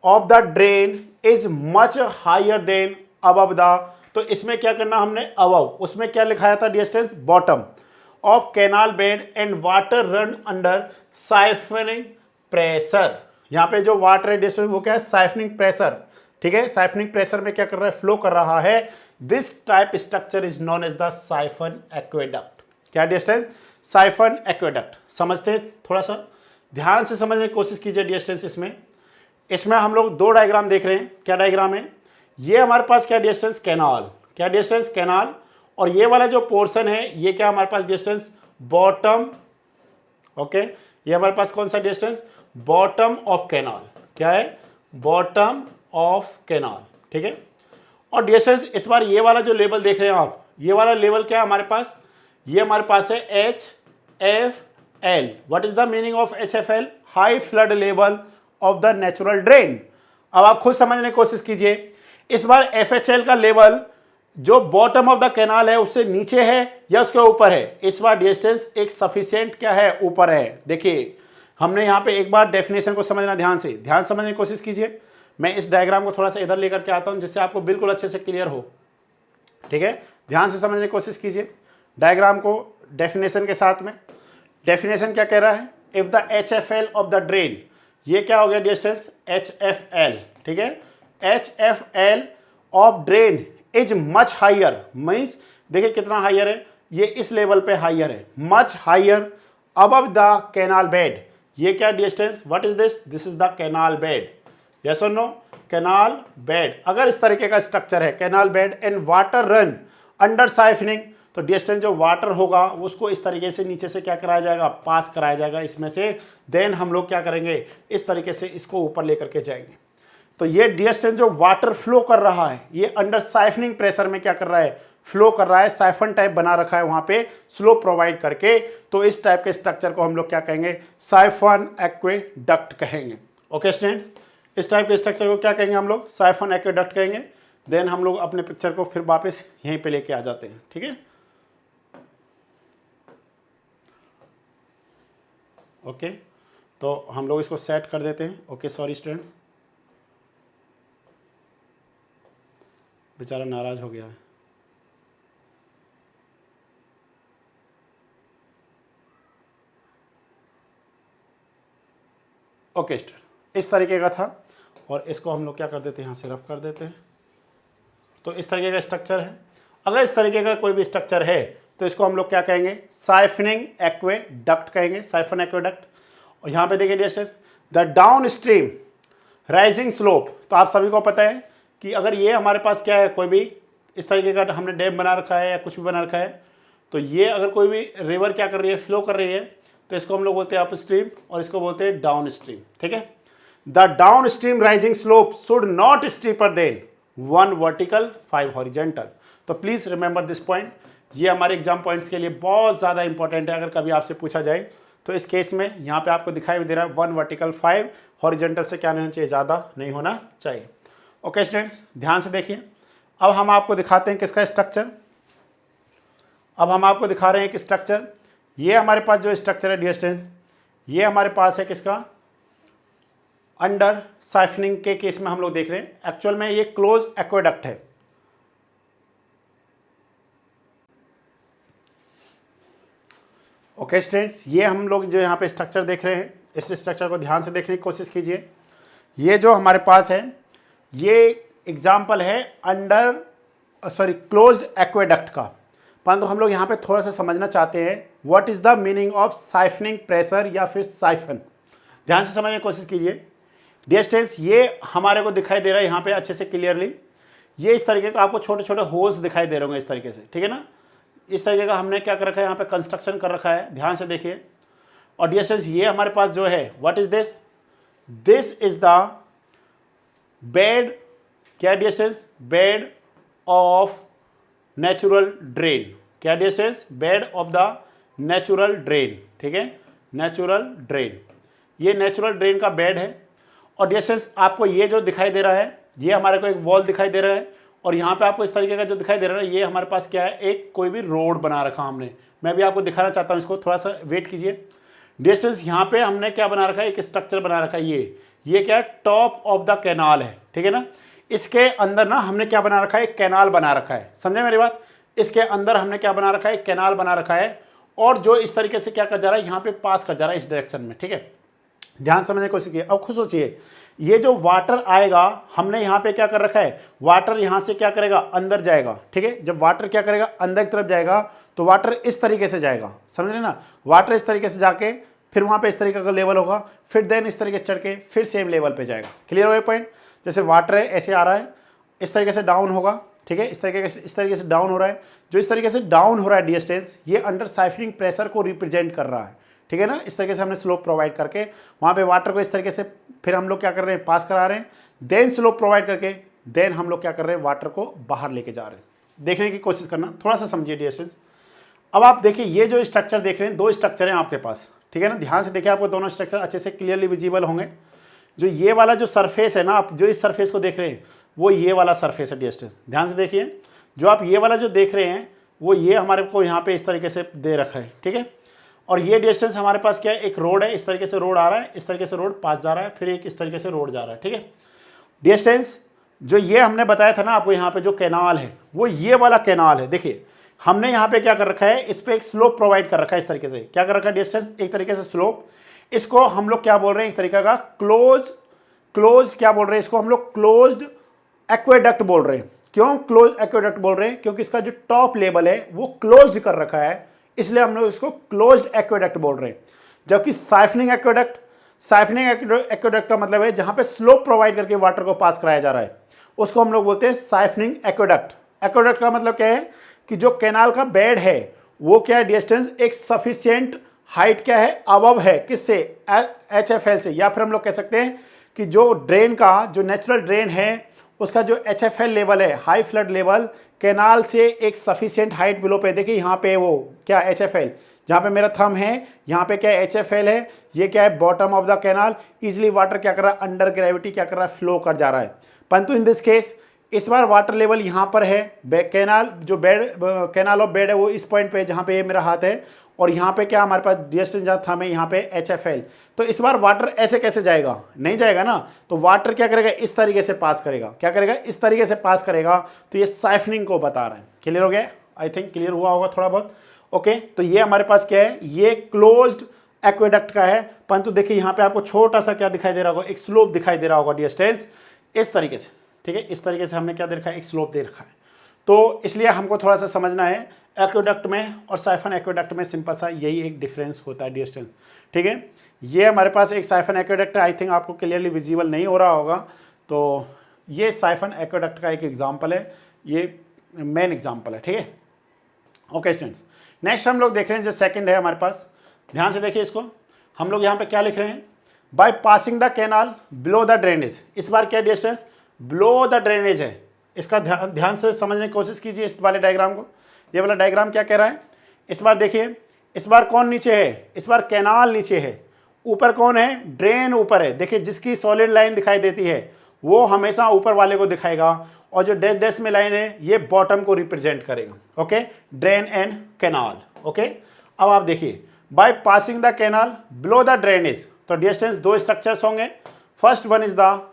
of the drain is much higher than above the, तो इसमें क्या करना हमने, अबव, उसमें क्या लिखाया था distance, bottom of canal bed and water run under siphoning pressure. यहां पे जो वाटर है डिस्टेंस वो क्या है, साइफनिंग प्रेशर। ठीक है, साइफनिंग प्रेशर में क्या कर रहा है, फ्लो कर रहा है। This type structure is known as the siphon aqueduct. क्या डिस्टेंस, साइफन एक्वेडक्ट। समझते हैं, थोड़ा सा ध्यान से समझने की कोशिश कीजिए डिस्टेंस। इसमें हम लोग दो डायग्राम देख रहे हैं। क्या डायग्राम है, ये हमारे पास क्या डिस्टेंस, कैनाल। क्या डिस्टेंस, कैनाल। और ये वाला जो पोर्शन है ये क्या हमारे पास डिस्टेंस, बॉटम। ओके, ये हमारे पास कौन सा डिस्टेंस, बॉटम ऑफ कैनाल। क्या है, बॉटम ऑफ कैनाल। ठीक है, और डिस्टेंस इस बार ये वाला जो लेवल देख रहे हैं आप, ये वाला लेवल क्या है हमारे पास, ये हमारे पास है HFL। What is the meaning of HFL, high flood level of the natural drain. अब आप खुद समझने की कोशिश कीजिए। इस बार FHL का लेवल जो बॉटम ऑफ द कैनाल है उससे नीचे है या उसके ऊपर है, इस बार डिस्टेंस एक सफिशिएंट क्या है, ऊपर है। देखिए हमने यहाँ पे एक बार डेफिनेशन को समझना, ध्यान से समझने की कोशिश कीजिए। मैं इस डायग्राम को थोड़ा सा इधर लेकर के आता हूँ जिससे आपको बिल्कुल अच्छे से क्लियर हो। ठीक है, ध्यान से समझने की कोशिश कीजिए डायग्राम को डेफिनेशन के साथ में। डेफिनेशन क्या कह रहा है, if the HFL of the drain, ये क्या हो गया डिस्टेंस, HFL। ठीक है, HFL of drain is much higher, means देखिए कितना हायर है, ये इस लेवल पे हायर है, much higher above the canal bed. ये क्या distance, what is this, this is the canal bed. Yes और नो, कैनाल बेड। अगर इस तरीके का स्ट्रक्चर है, canal bed and water run under siphoning, तो डिस्टेंस जो वाटर होगा उसको इस तरीके से नीचे से क्या कराया जाएगा, पास कराया जाएगा इसमें से। देन हम लोग क्या करेंगे, इस तरीके से इसको ऊपर लेकर के जाएंगे। तो ये डिस्टेंस जो वाटर फ्लो कर रहा है, ये अंडर साइफनिंग प्रेशर में क्या कर रहा है, फ्लो कर रहा है, साइफन टाइप बना रखा है वहां पे स्लोप प्रोवाइड करके। तो इस टाइप के स्ट्रक्चर को हम लोग क्या कहेंगे, साइफन एक्वेडक्ट कहेंगे। ओके स्टूडेंट्स, इस टाइप के स्ट्रक्चर को क्या कहेंगे हम लोग, साइफन एक्वेडक्ट कहेंगे। देन हम लोग अपने पिक्चर को फिर वापस यहीं पे लेके आ जाते हैं। ठीक है, ओके, तो हम लोग इसको सेट कर देते हैं। ओके, सॉरी स्टूडेंट्स, बेचारा नाराज हो गया है। ओके स्टूडेंट, इस तरीके का था और इसको हम लोग क्या कर देते हैं, यहाँ से रफ कर देते हैं। तो इस तरीके का स्ट्रक्चर है। अगर इस तरीके का कोई भी स्ट्रक्चर है तो इसको हम लोग क्या कहेंगे, साइफनिंग एक्वेडक्ट कहेंगे, साइफन एक्वेडक्ट। और यहाँ पे देखिए distance, the downstream rising slope. तो आप सभी को पता है कि अगर ये हमारे पास क्या है, कोई भी इस तरीके का हमने डैम बना रखा है या कुछ भी बना रखा है, तो ये अगर कोई भी रिवर क्या कर रही है, फ्लो कर रही है, तो इसको हम लोग बोलते हैं अप स्ट्रीम और इसको बोलते हैं डाउन स्ट्रीम। ठीक है, the downstream rising slope should not steeper than 1 vertical 5 horizontal. तो प्लीज रिमेंबर दिस पॉइंट, ये हमारे एग्जाम पॉइंट्स के लिए बहुत ज़्यादा इंपॉर्टेंट है। अगर कभी आपसे पूछा जाए तो इस केस में यहाँ पे आपको दिखाई भी दे रहा है 1 वर्टिकल 5 हॉरिजेंटल से क्या नहीं होना चाहिए, ज़्यादा नहीं होना चाहिए। ओके स्टूडेंट्स, ध्यान से देखिए। अब हम आपको दिखाते हैं किसका स्ट्रक्चर। अब हम आपको दिखा रहे हैं कि स्ट्रक्चर, ये हमारे पास जो स्ट्रक्चर है डिस्टेंस, ये हमारे पास है किसका, अंडर साइफनिंग के केस में हम लोग देख रहे हैं। एक्चुअल में ये क्लोज एक्वेडक्ट है। ओके स्टूडेंट्स, ये हम लोग जो यहाँ पे स्ट्रक्चर देख रहे हैं, इस स्ट्रक्चर को ध्यान से देखने की कोशिश कीजिए। ये जो हमारे पास है ये एग्जाम्पल है क्लोज्ड एक्वेडक्ट का। परंतु हम लोग यहाँ पे थोड़ा सा समझना चाहते हैं what is the meaning of siphoning pressure या फिर साइफन। ध्यान से समझने की कोशिश कीजिए। डिस्टेंस ये हमारे को दिखाई दे रहा है यहाँ पे अच्छे से क्लियरली। ये इस तरीके का आपको छोटे छोटे होल्स दिखाई दे रहे होंगे इस तरीके से, ठीक है ना। इस तरीके का हमने क्या कर रखा है, यहाँ पे कंस्ट्रक्शन कर रखा है, ध्यान से देखिए। और डिस्टेंस ये हमारे पास जो है what is this, this is the bed, क्या distance, bed of natural drain, क्या distance, bed of the natural drain, ठीक है, नेचुरल ड्रेन, ये नेचुरल ड्रेन का बेड है। और डिस्टेंस आपको ये जो दिखाई दे रहा है, ये हमारे को एक वॉल दिखाई दे रहा है, और यहाँ पे आपको इस तरीके का जो दिखाई दे रहा है, ये हमारे पास क्या है, एक कोई भी रोड बना रखा हमने। मैं भी आपको दिखाना चाहता हूँ इसको, थोड़ा सा वेट कीजिए। डिस्टेंस यहाँ पे हमने क्या बना रखा है, एक स्ट्रक्चर बना रखा है, ये क्या है, टॉप ऑफ द कैनाल है, ठीक है ना। इसके अंदर ना हमने क्या बना रखा है, एक कैनाल बना रखा है, समझे मेरी बात। इसके अंदर हमने क्या बना रखा है, एक कैनाल बना रखा है, और जो इस तरीके से क्या कर जा रहा है, यहाँ पे पास कर जा रहा है इस डायरेक्शन में, ठीक है। ध्यान समझने की कोशिश कीजिए। अब खुद सोचिए, ये जो वाटर आएगा, हमने यहाँ पे क्या कर रखा है, वाटर यहाँ से क्या करेगा, अंदर जाएगा, ठीक है। जब वाटर क्या करेगा, अंदर की तरफ जाएगा, तो वाटर इस तरीके से जाएगा, समझ रहे ना। वाटर इस तरीके से जाके फिर वहाँ पे इस तरीके का लेवल होगा, फिर देन इस तरीके से चढ़ के फिर सेम लेवल पे जाएगा। क्लियर हो ये पॉइंट। जैसे वाटर है ऐसे आ रहा है, इस तरीके से डाउन होगा, ठीक है, इस तरीके से डाउन हो रहा है। जो इस तरीके से डाउन हो रहा है डिस्टेंस, ये अंडर साइफनिंग प्रेशर को रिप्रेजेंट कर रहा है, ठीक है ना। इस तरीके से हमने स्लोप प्रोवाइड करके वहाँ पे वाटर को इस तरीके से फिर हम लोग क्या कर रहे हैं, पास करा रहे हैं, देन स्लोप प्रोवाइड करके देन हम लोग क्या कर रहे हैं, वाटर को बाहर लेके जा रहे हैं। देखने की कोशिश करना, थोड़ा सा समझिए डिस्टेंस। अब आप देखिए, ये जो स्ट्रक्चर देख रहे हैं, दो स्ट्रक्चर हैं आपके पास, ठीक है ना। ध्यान से देखिए, आपको दोनों स्ट्रक्चर अच्छे से क्लियरली विजिबल होंगे। जो ये वाला जो सरफेस है ना, आप जो इस सरफेस को देख रहे हैं, वो ये वाला सरफेस है डिस्टेंस। ध्यान से देखिए, जो आप ये वाला जो देख रहे हैं, वो ये हमारे को यहाँ पे इस तरीके से दे रखा है, ठीक है। और ये डिस्टेंस हमारे पास क्या है, एक रोड है, इस तरीके से रोड आ रहा है, इस तरीके से रोड पास जा रहा है, फिर एक इस तरीके से रोड जा रहा है, ठीक है। डिस्टेंस जो ये हमने बताया था ना आपको, यहाँ पे जो कैनाल है, वो ये वाला कैनाल है। देखिए, हमने यहाँ पे क्या कर रखा है, इस पे एक स्लोप प्रोवाइड कर रखा है, इस तरीके से क्या कर रखा है, डिस्टेंस एक तरीके से स्लोप। इसको हम लोग क्या बोल रहे हैं, एक तरीका का क्लोज क्या बोल रहे हैं, इसको हम लोग क्लोज्ड एक्वेडक्ट बोल रहे हैं। क्यों क्लोज एक्वेडक्ट बोल रहे हैं, क्योंकि इसका जो टॉप लेवल है वो क्लोज्ड कर रखा है, इसलिए हम लोग इसको क्लोज्ड एक्वेडक्ट बोल रहे हैं। जबकि साइफनिंग एक्वेडक्ट का मतलब है जहां पे स्लोप प्रोवाइड करके वाटर को पास कराया जा रहा है, उसको हम लोग बोलते हैं साइफनिंग एक्वेडक्ट। एक्वेडक्ट का मतलब क्या है कि जो कैनाल का बेड है वो क्या है, डिस्टेंस एक सफिशिएंट हाइट क्या है, अबव है, किससे, HFL से। या फिर हम लोग कह सकते हैं कि जो ड्रेन का जो नेचुरल ड्रेन है उसका जो HFL लेवल है, हाई फ्लड लेवल, कैनाल से एक सफिशिएंट हाइट बिलो पे। देखिए यहाँ पे वो क्या HFL, जहाँ पे मेरा थंब है यहाँ पे क्या HFL है, ये क्या है, bottom of the canal. Easily water क्या कर रहा है, अंडर ग्रेविटी क्या कर रहा है, फ्लो कर जा रहा है। परंतु इन दिस केस इस बार वाटर लेवल यहाँ पर है, कैनाल जो बेड, कैनाल ऑफ बेड है वो इस पॉइंट पे जहाँ पे ये मेरा हाथ है, और यहाँ पे क्या हमारे पास डिस्टेंस जहाँ था में यहाँ पे HFL। तो इस बार वाटर ऐसे कैसे जाएगा, नहीं जाएगा ना। तो वाटर क्या करेगा, इस तरीके से पास करेगा, क्या करेगा, इस तरीके से पास करेगा। तो ये साइफनिंग को बता रहा है। क्लियर हो गया, आई थिंक क्लियर हुआ होगा थोड़ा बहुत। ओके, तो ये हमारे पास क्या है, ये क्लोज्ड एक्वेडक्ट का है। परंतु देखिए यहाँ पे आपको छोटा सा क्या दिखाई दे रहा होगा, एक स्लोप दिखाई दे रहा होगा डिस्टेंस इस तरीके से, ठीक है। इस तरीके से हमने क्या दे रखा है, एक स्लोप दे रखा है। तो इसलिए हमको थोड़ा सा समझना है, एक्वेडक्ट में और साइफन एक्वेडक्ट में सिंपल सा यही एक डिफरेंस होता है, डिस्टेंस, ठीक है। ये हमारे पास एक साइफन एक्वेडक्ट है, आई थिंक आपको क्लियरली विजिबल नहीं हो रहा होगा। तो ये साइफन एक्वेडक्ट का एक एग्जाम्पल है, ये मेन एग्जाम्पल है, ठीक है। ओके स्टूडेंट्स, नेक्स्ट हम लोग देख रहे हैं जो सेकंड है हमारे पास। ध्यान से देखिए इसको, हम लोग यहाँ पे क्या लिख रहे हैं, bye passing the canal below the drainage. इस बार क्या डिस्टेंस, बिलो द ड्रेनेज है। इसका ध्यान से समझने की कोशिश कीजिए इस वाले डायग्राम को। ये वाला डायग्राम क्या कह रहा है, इस बार देखिए, इस बार कौन नीचे है, इस बार कैनाल नीचे है, ऊपर कौन है, ड्रेन ऊपर है। देखिए जिसकी सॉलिड लाइन दिखाई देती है वो हमेशा ऊपर वाले को दिखाएगा, और जो डैश डैश में लाइन है ये बॉटम को रिप्रेजेंट करेगा। Okay, drain and canal. Okay, अब आप देखिए, by passing the canal below the drainage, तो डिस्टेंस दो स्ट्रक्चर्स होंगे। First one is the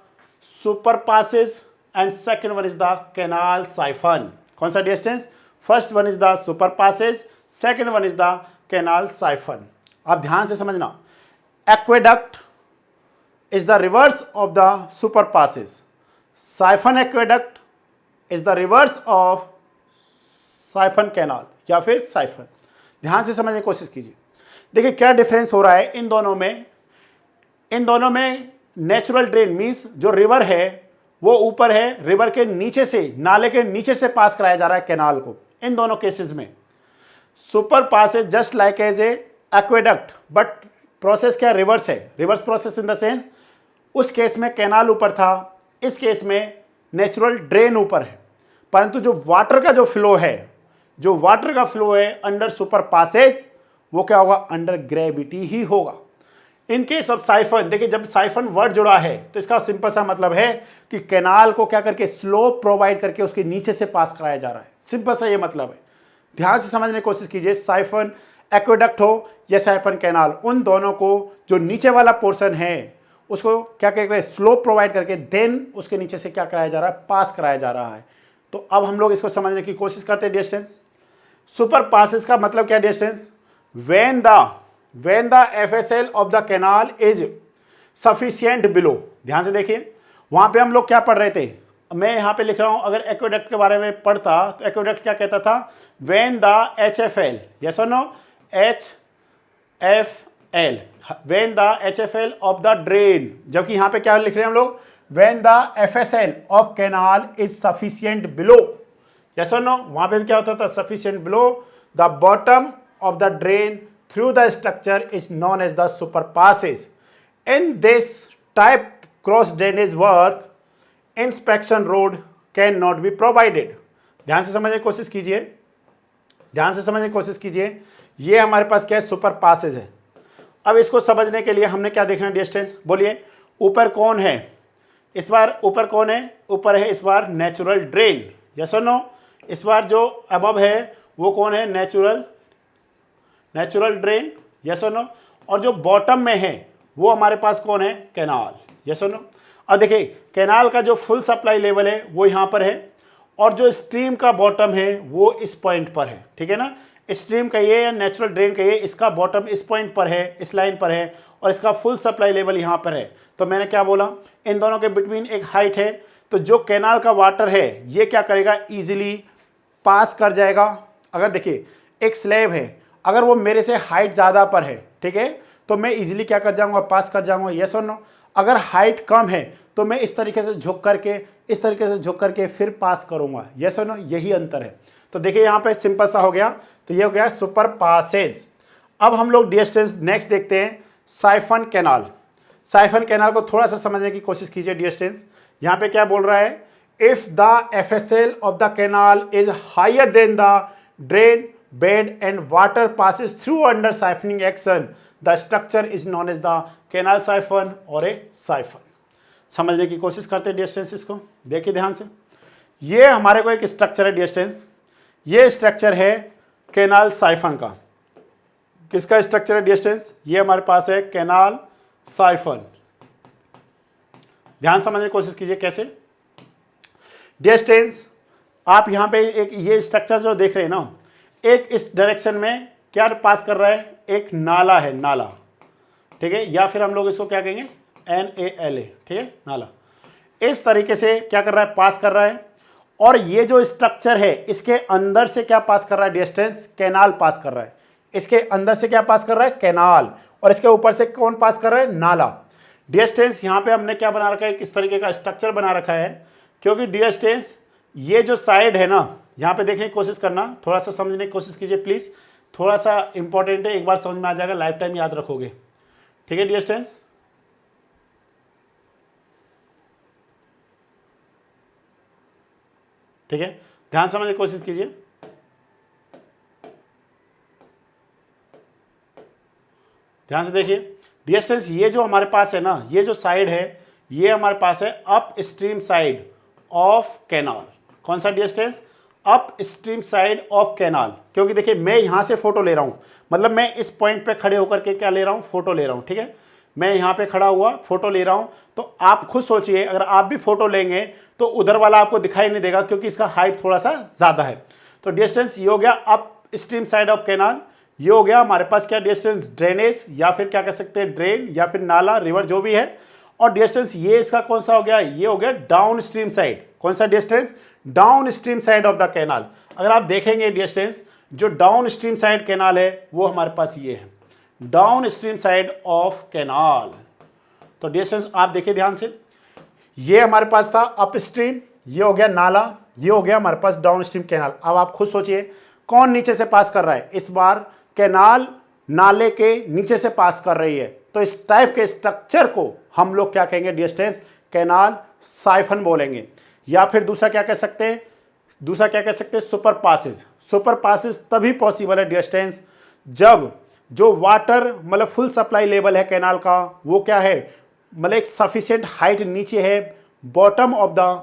super passage and second one is the canal siphon. कौन सा distance, first one is the super passage, second one is the canal siphon. आप ध्यान से समझना, aqueduct is the reverse of the super passes. Siphon aqueduct is the reverse of siphon canal या फिर siphon। ध्यान से समझने की कोशिश कीजिए। देखिए क्या डिफरेंस हो रहा है इन दोनों में। इन दोनों में नेचुरल ड्रेन मीन्स जो रिवर है वो ऊपर है, रिवर के नीचे से, नाले के नीचे से पास कराया जा रहा है कैनाल को। इन दोनों केसेस में सुपर पास है just like as a aqueduct, but process क्या रिवर्स है, reverse process in the sense उस केस में कैनाल ऊपर था, इस केस में नेचुरल ड्रेन ऊपर है, परंतु जो वाटर का जो फ्लो है, जो वाटर का फ्लो है अंडर सुपर पासेज, वो क्या होगा, अंडर ग्रेविटी ही होगा। इन केस ऑफ साइफन, देखिए जब साइफन वर्ड जुड़ा है तो इसका सिंपल सा मतलब है कि कैनाल को क्या करके स्लोप प्रोवाइड करके उसके नीचे से पास कराया जा रहा है, सिंपल सा ये मतलब है। ध्यान से समझने की कोशिश कीजिए, साइफन एक्वेडक्ट हो या साइफन कैनाल, उन दोनों को जो नीचे वाला पोर्शन है उसको क्या कर रहे हैं, स्लोप प्रोवाइड करके देन उसके नीचे से क्या कराया जा रहा है, पास कराया जा रहा है। तो अब हम लोग इसको समझने की कोशिश करते हैं। डिस्टेंस सुपर पासेस का मतलब क्या, distance when the FSL of the canal is sufficient below. ध्यान से देखिए, वहां पे हम लोग क्या पढ़ रहे थे, मैं यहां पे लिख रहा हूं, अगर एक्वेडक्ट के बारे में पढ़ता तो एक्वेडक्ट क्या कहता था, व्हेन द HFL, यस और no, HFL, when the HFL of the drain, जबकि यहां पे क्या लिख रहे हैं हम लोग, when the FSL of canal is sufficient below, yes और नो। वहां पे क्या होता था, sufficient below the bottom of the drain through the structure is known as the superpasses. In this type cross drainage work, inspection road cannot be provided. ध्यान से समझने की कोशिश कीजिए, ध्यान से समझने की कोशिश कीजिए। ये हमारे पास क्या है, सुपर पासेज है। अब इसको समझने के लिए हमने क्या देखना है, डिस्टेंस, बोलिए ऊपर कौन है, इस बार ऊपर कौन है, ऊपर है इस बार नेचुरल ड्रेन, यस और नो। इस बार जो अबव है वो कौन है, नेचुरल ड्रेन, यस और नो। और जो बॉटम में है वो हमारे पास कौन है, कैनाल, यस और नो। अब देखिए कैनाल का जो फुल सप्लाई लेवल है वो यहाँ पर है, और जो स्ट्रीम का बॉटम है वो इस पॉइंट पर है, ठीक है ना। स्ट्रीम का ये या नेचुरल ड्रेन का ये, इसका बॉटम इस पॉइंट पर है, इस लाइन पर है, और इसका फुल सप्लाई लेवल यहाँ पर है। तो मैंने क्या बोला, इन दोनों के बिटवीन एक हाइट है, तो जो कैनाल का वाटर है ये क्या करेगा, ईजिली पास कर जाएगा। अगर देखिए एक स्लैब है, अगर वो मेरे से हाइट ज़्यादा पर है, ठीक है, तो मैं इजीली क्या कर जाऊंगा, पास कर जाऊंगा, यस और नो। अगर हाइट कम है तो मैं इस तरीके से झुक करके, इस तरीके से झुक करके फिर पास करूंगा, यस और नो, यही अंतर है। तो देखिए यहाँ पे सिंपल सा हो गया, तो ये हो गया सुपर पासेज। अब हम लोग डिस्टेंस नेक्स्ट देखते हैं, साइफन कैनाल। साइफन कैनाल को थोड़ा सा समझने की कोशिश कीजिए। डिस्टेंस यहाँ पे क्या बोल रहा है, if the FSL of the canal is higher than the drain bed and water passes through under siphoning action, the structure is known as the canal siphon or a siphon. समझने की कोशिश करते हैं डिस्टेंस, इसको देखिए ध्यान से। ये हमारे को एक स्ट्रक्चर है डिस्टेंस, ये स्ट्रक्चर है कैनाल साइफन का। किसका स्ट्रक्चर है डिस्टेंस, ये हमारे पास है कैनाल साइफन। ध्यान समझने की कोशिश कीजिए कैसे। डिस्टेंस आप यहाँ पे एक ये स्ट्रक्चर जो देख रहे हैं ना, एक इस डायरेक्शन में क्या पास कर रहा है, एक नाला है, नाला, ठीक है, या फिर हम लोग इसको क्या कहेंगे, NALA, ठीक है, नाला। इस तरीके से क्या कर रहा है, पास कर रहा है। और ये जो स्ट्रक्चर है इसके अंदर से क्या पास कर रहा है, डिस्टेंस, कैनाल पास कर रहा है। इसके अंदर से क्या पास कर रहा है, कैनाल, और इसके ऊपर से कौन पास कर रहा है, नाला। डिस्टेंस यहाँ पे हमने क्या बना रखा है, किस तरीके का स्ट्रक्चर बना रखा है, क्योंकि डिस्टेंस ये जो साइड है ना, यहाँ पे देखने की कोशिश करना, थोड़ा सा समझने की कोशिश कीजिए प्लीज़, थोड़ा सा इंपॉर्टेंट है, एक बार समझ में आ जाएगा, लाइफ टाइम याद रखोगे, ठीक है। डिस्टेंस ठीक है, ध्यान समझने की कोशिश कीजिए। ध्यान से देखिए, डिस्टेंस ये जो हमारे पास है ना, ये जो साइड है ये हमारे पास है up stream side of canal. कौन सा distance, up stream side of canal. क्योंकि देखिए मैं यहाँ से फोटो ले रहा हूँ, मतलब मैं इस पॉइंट पे खड़े होकर के क्या ले रहा हूँ, फोटो ले रहा हूँ, ठीक है। मैं यहाँ पे खड़ा हुआ फोटो ले रहा हूँ, तो आप खुद सोचिए अगर आप भी फोटो लेंगे तो उधर वाला आपको दिखाई नहीं देगा, क्योंकि इसका हाइट थोड़ा सा ज़्यादा है। तो डिस्टेंस ये हो गया up stream side of canal. ये हो गया हमारे पास क्या, डिस्टेंस ड्रेनेज, या फिर क्या कह सकते हैं ड्रेन, या फिर नाला, रिवर, जो भी है। और डिस्टेंस ये इसका कौन सा हो गया, ये हो गया डाउन स्ट्रीम साइड। कौन सा distance, down stream side of the canal. अगर आप देखेंगे डिस्टेंस, जो डाउन स्ट्रीम साइड कैनाल है वो हमारे पास ये है, down stream side of canal. तो डिस्टेंस आप देखिए ध्यान से, ये हमारे पास था अप स्ट्रीम, ये हो गया नाला, ये हो गया हमारे पास डाउन स्ट्रीम कैनाल। अब आप खुद सोचिए कौन नीचे से पास कर रहा है, इस बार कैनाल नाले के नीचे से पास कर रही है। तो इस टाइप के स्ट्रक्चर को हम लोग क्या कहेंगे, डिस्टेंस कैनाल साइफन बोलेंगे। या फिर दूसरा क्या कह सकते हैं, सुपर पासेज। सुपर पासेज तभी पॉसिबल है डियर स्टूडेंट्स जब जो वाटर मतलब फुल सप्लाई लेवल है कैनाल का वो क्या है, मतलब एक सफिशिएंट हाइट नीचे है, बॉटम ऑफ द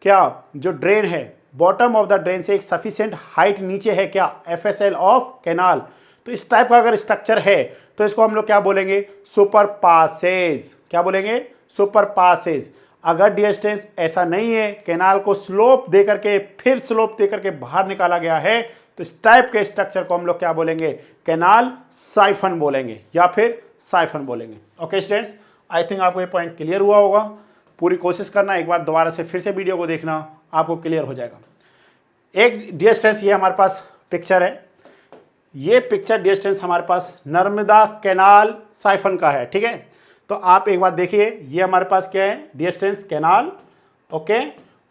क्या जो ड्रेन है, बॉटम ऑफ द ड्रेन से एक सफिशिएंट हाइट नीचे है क्या, FSL ऑफ कैनाल। तो इस टाइप का अगर स्ट्रक्चर है तो इसको हम लोग क्या बोलेंगे, सुपर पासेज। क्या बोलेंगे, सुपर पासेज। अगर डियर स्टूडेंट्स ऐसा नहीं है, कैनाल को स्लोप दे करके फिर स्लोप दे करके बाहर निकाला गया है, तो इस टाइप के स्ट्रक्चर को हम लोग क्या बोलेंगे, कैनाल साइफन बोलेंगे या फिर साइफन बोलेंगे। ओके स्टूडेंट्स, आई थिंक आपको ये पॉइंट क्लियर हुआ होगा। पूरी कोशिश करना, एक बार दोबारा से फिर से वीडियो को देखना, आपको क्लियर हो जाएगा। एक डियर स्टूडेंट्स ये हमारे पास पिक्चर है, ये पिक्चर डियर स्टूडेंट्स हमारे पास नर्मदा कैनाल साइफन का है, ठीक है। तो आप एक बार देखिए, ये हमारे पास क्या है डियर स्टूडेंट्स, कैनाल, ओके,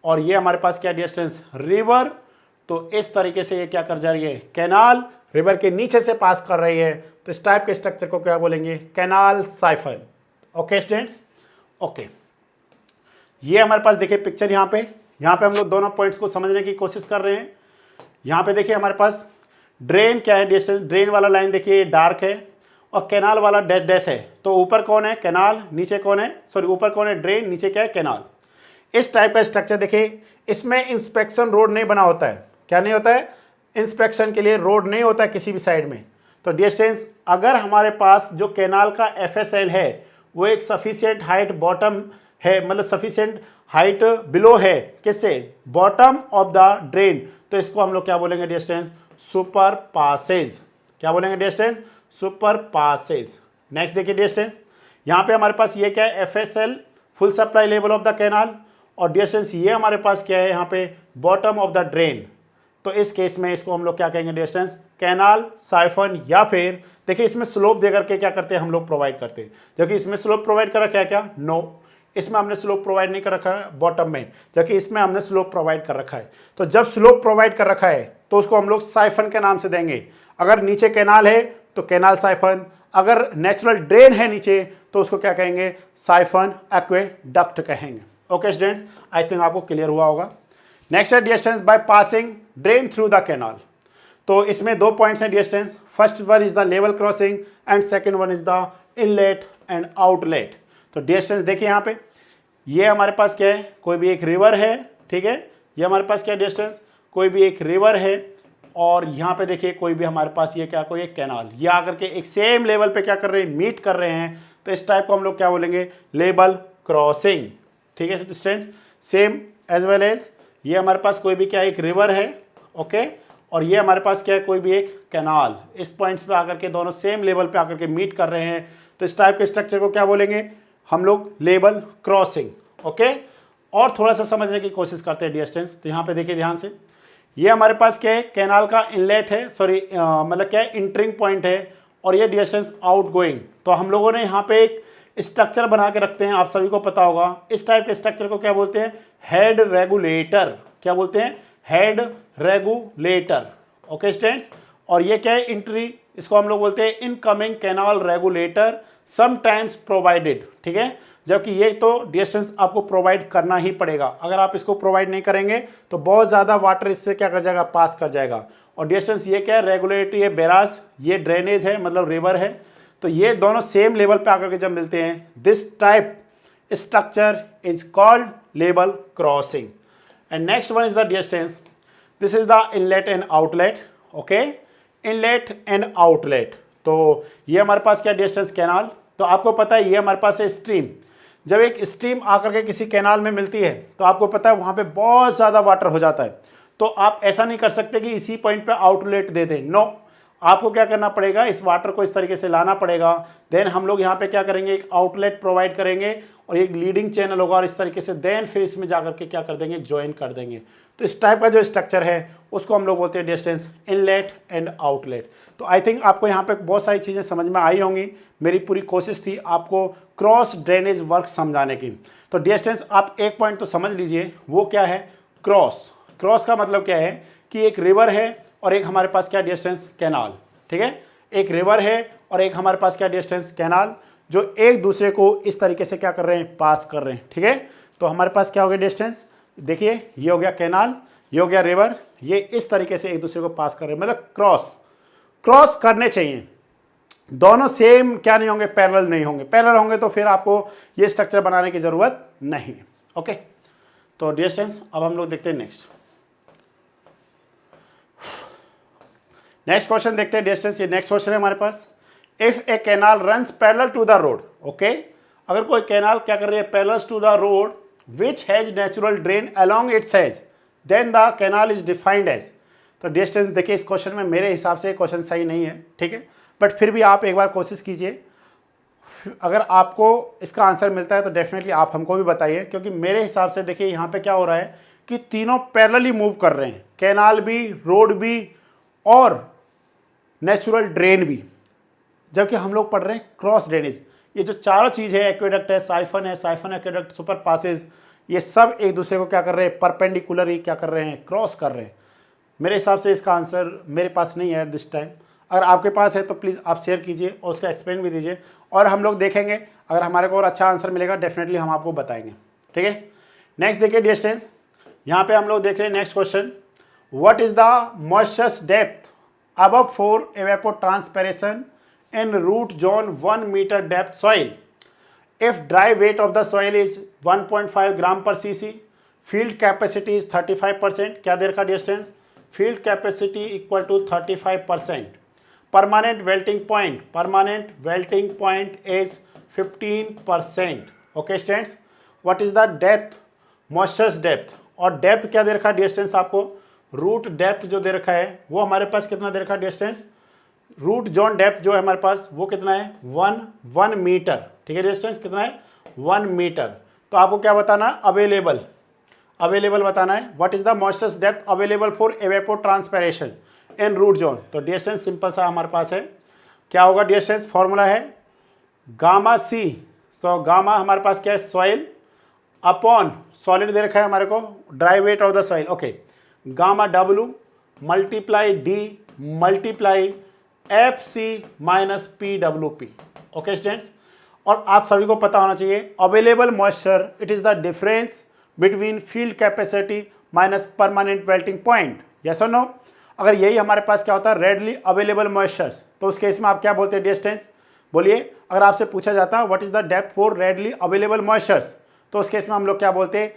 और ये हमारे पास क्या डियर स्टूडेंट्स, रिवर। तो इस तरीके से ये क्या कर जा रही है, कैनाल रिवर के नीचे से पास कर रही है, तो इस टाइप के स्ट्रक्चर को क्या बोलेंगे, canal siphon. Okay students, okay, ये हमारे पास देखिए पिक्चर यहाँ पे हम लोग दोनों पॉइंट्स को समझने की कोशिश कर रहे हैं। यहाँ पे देखिए हमारे पास ड्रेन क्या है डिस्टेंस, ड्रेन वाला लाइन देखिए डार्क है और कैनाल वाला डैश डैश है। तो ऊपर कौन है, कैनाल, नीचे कौन है, सॉरी ऊपर कौन है, ड्रेन, नीचे क्या है, कैनाल। इस टाइप का स्ट्रक्चर देखिए, इसमें इंस्पेक्शन रोड नहीं बना होता है। क्या नहीं होता है, इंस्पेक्शन के लिए रोड नहीं होता है किसी भी साइड में। तो डिस्टेंस अगर हमारे पास जो कैनाल का FSL है वो एक सफिशिएंट हाइट बॉटम है, मतलब सफिशिएंट हाइट बिलो है, किससे, बॉटम ऑफ द ड्रेन, तो इसको हम लोग क्या बोलेंगे डिस्टेंस, सुपर पासेज। क्या बोलेंगे डिस्टेंस, सुपर पासेज। नेक्स्ट देखिए डिस्टेंस, यहाँ पे हमारे पास ये क्या है, FSL full supply level of the canal, और डिस्टेंस ये हमारे पास क्या है यहाँ पे, बॉटम ऑफ द ड्रेन। तो इस केस में इसको हम लोग क्या कहेंगे डिस्टेंस, कैनाल साइफन, या फिर देखिए इसमें स्लोप दे करके क्या करते हैं हम लोग, प्रोवाइड करते हैं। जबकि इसमें स्लोप प्रोवाइड कर रखा है क्या, नो, इसमें हमने स्लोप प्रोवाइड नहीं कर रखा है बॉटम में, जबकि इसमें हमने स्लोप प्रोवाइड कर रखा है। तो जब स्लोप प्रोवाइड कर रखा है तो उसको हम लोग साइफन के नाम से देंगे। अगर नीचे कैनाल है तो कैनाल साइफन, अगर नेचुरल ड्रेन है नीचे तो उसको क्या कहेंगे, साइफन एक्वेडक्ट कहेंगे। ओके स्टूडेंट्स, आई थिंक आपको क्लियर हुआ होगा। नेक्स्ट है distance by passing drain through the canal. तो इसमें दो पॉइंट्स हैं distance, first one is the level crossing and second one is the inlet and outlet. तो डिस्टेंस देखिए यहाँ पे, ये हमारे पास क्या है, कोई भी एक रिवर है, ठीक है, ये हमारे पास क्या डिस्टेंस, कोई भी एक रिवर है, और यहाँ पे देखिए कोई भी हमारे पास ये क्या, कोई एक कैनाल, ये आकर के एक सेम लेवल पे क्या कर रहे हैं, मीट कर रहे हैं। तो इस टाइप को हम लोग क्या बोलेंगे, लेवल क्रॉसिंग। ठीक है students, same as well as ये हमारे पास कोई भी क्या एक रिवर है, ओके, और ये हमारे पास क्या है, कोई भी एक कैनाल, इस पॉइंट्स पे आकर के दोनों सेम लेवल पे आकर के मीट कर रहे हैं। तो इस टाइप के स्ट्रक्चर को क्या बोलेंगे हम लोग, लेवल क्रॉसिंग। ओके, और थोड़ा सा समझने की कोशिश करते हैं डिस्टेंस। तो यहाँ पे देखिए ध्यान से, ये हमारे पास क्या है, कैनाल का इनलेट है, सॉरी मतलब क्या है, इंटरिंग पॉइंट है, और ये डिस्टेंस आउट गोइंग। तो हम लोगों ने यहाँ पे एक स्ट्रक्चर बना के रखते हैं, आप सभी को पता होगा। इस टाइप के स्ट्रक्चर को क्या बोलते हैं, हेड रेगुलेटर। क्या बोलते हैं, हेड रेगुलेटर। ओके स्टूडेंट्स, और ये क्या है, इंट्री, इसको हम लोग बोलते हैं incoming canal regulator sometimes provided. ठीक है, जबकि ये तो डिस्टेंस आपको प्रोवाइड करना ही पड़ेगा। अगर आप इसको प्रोवाइड नहीं करेंगे तो बहुत ज़्यादा वाटर इससे क्या कर जाएगा, पास कर जाएगा। और डिस्टेंस ये क्या है, रेगुलेटरी है, बेराज, ये ड्रेनेज है, मतलब रिवर है। तो ये दोनों सेम लेवल पे आकर के जब मिलते हैं, this type structure is called level crossing. And next one is the distance, this is the inlet and outlet. Okay, inlet and outlet. तो ये हमारे पास क्या डिस्टेंस, कैनाल। तो आपको पता है ये हमारे पास है स्ट्रीम। जब एक स्ट्रीम आकर के किसी कैनाल में मिलती है तो आपको पता है वहाँ पे बहुत ज़्यादा वाटर हो जाता है। तो आप ऐसा नहीं कर सकते कि इसी पॉइंट पे आउटलेट दे दें, नो, आपको क्या करना पड़ेगा, इस वाटर को इस तरीके से लाना पड़ेगा। देन हम लोग यहाँ पे क्या करेंगे, एक आउटलेट प्रोवाइड करेंगे और एक लीडिंग चैनल होगा, और इस तरीके से देन फिर इसमें जाकर के क्या कर देंगे, ज्वाइन कर देंगे। तो इस टाइप का जो स्ट्रक्चर है उसको हम लोग बोलते हैं डिस्टेंस इनलेट एंड आउटलेट। तो आई थिंक आपको यहाँ पे बहुत सारी चीज़ें समझ में आई होंगी। मेरी पूरी कोशिश थी आपको क्रॉस ड्रेनेज वर्क समझाने की। तो डिस्टेंस आप एक पॉइंट तो समझ लीजिए, वो क्या है, क्रॉस। क्रॉस का मतलब क्या है कि एक रिवर है और एक हमारे पास क्या डिस्टेंस, कैनाल। ठीक है, एक रिवर है और एक हमारे पास क्या डिस्टेंस, कैनाल, जो एक दूसरे को इस तरीके से क्या कर रहे हैं, पास कर रहे हैं। ठीक है, तो हमारे पास क्या हो गया डिस्टेंस, देखिए ये हो गया कैनाल, ये हो गया रिवर, ये इस तरीके से एक दूसरे को पास कर रहे हैं, मतलब क्रॉस करने चाहिए। दोनों सेम क्या नहीं होंगे, पैरेलल नहीं होंगे। पैरेलल होंगे तो फिर आपको ये स्ट्रक्चर बनाने की जरूरत नहीं है। ओके, तो डिस्टेंस अब हम लोग देखते हैं नेक्स्ट क्वेश्चन देखते हैं डिस्टेंस। ये नेक्स्ट क्वेश्चन है हमारे पास। If a canal runs parallel to the road, okay, अगर कोई कैनाल क्या कर रही है, parallel to the road which has natural drain along its edge, then the canal is defined as. तो डिस्टेंस देखिए इस क्वेश्चन में मेरे हिसाब से क्वेश्चन सही नहीं है, ठीक है, बट फिर भी आप एक बार कोशिश कीजिए। अगर आपको इसका आंसर मिलता है तो डेफिनेटली आप हमको भी बताइए, क्योंकि मेरे हिसाब से देखिए यहाँ पे क्या हो रहा है कि तीनों पैरेलली मूव कर रहे हैं, कैनाल भी, रोड भी और नेचुरल ड्रेन भी, जबकि हम लोग पढ़ रहे हैं क्रॉस ड्रेनेज। ये जो चारों चीज़ है, एक्वेडक्ट है, साइफन एक्वेडक्ट, सुपर पासेज, ये सब एक दूसरे को क्या कर रहे हैं, परपेंडिकुलर क्या कर रहे हैं, क्रॉस कर रहे हैं। मेरे हिसाब से इसका आंसर मेरे पास नहीं है एट दिस टाइम। अगर आपके पास है तो प्लीज़ आप शेयर कीजिए और उसका एक्सप्लेन भी दीजिए, और हम लोग देखेंगे अगर हमारे को और अच्छा आंसर मिलेगा डेफिनेटली हम आपको बताएंगे, ठीक है। नेक्स्ट देखिए डिस्टेंस, यहाँ पे हम लोग देख रहे हैं next question. What is the moisture depth above for evapotranspiration in root zone 1 meter depth soil? If dry weight of the soil is 1.5 gram per cc, field capacity is 35%. क्या देर का distance, field capacity equal to 35%. Permanent welting point is 15%. Okay students, what is the depth, moisture depth, और डेप्थ क्या दे रखा है डिस्टेंस आपको, रूट डेप्थ जो दे रखा है वो हमारे पास कितना दे रखा है डिस्टेंस, रूट जोन डेप्थ जो है हमारे पास वो कितना है, 1 मीटर, ठीक है। डिस्टेंस कितना है, 1 मीटर। तो आपको क्या बताना है, अवेलेबल बताना है। What is the moisture depth available for evapotranspiration in root zone. तो डिस्टेंस सिंपल सा हमारे पास है, क्या होगा डिस्टेंस, फॉर्मूला है गामा सी। तो गामा हमारे पास क्या है, सॉइल अपॉन सॉलिड दे रखा है हमारे को, dry weight of the soil, okay, gamma W multiply D multiply F C minus P W P. Okay students, और आप सभी को पता होना चाहिए available moisture it is the difference between field capacity minus permanent wilting point, yes और नो। अगर यही हमारे पास क्या होता है, रेडली अवेलेबल मॉइस्चर्स, तो उस केस में आप क्या बोलते हैं डिस्टेंस, बोलिए। अगर आपसे पूछा जाता what is the depth for readily available moistures, तो उस केस में हम लोग क्या बोलते हैं,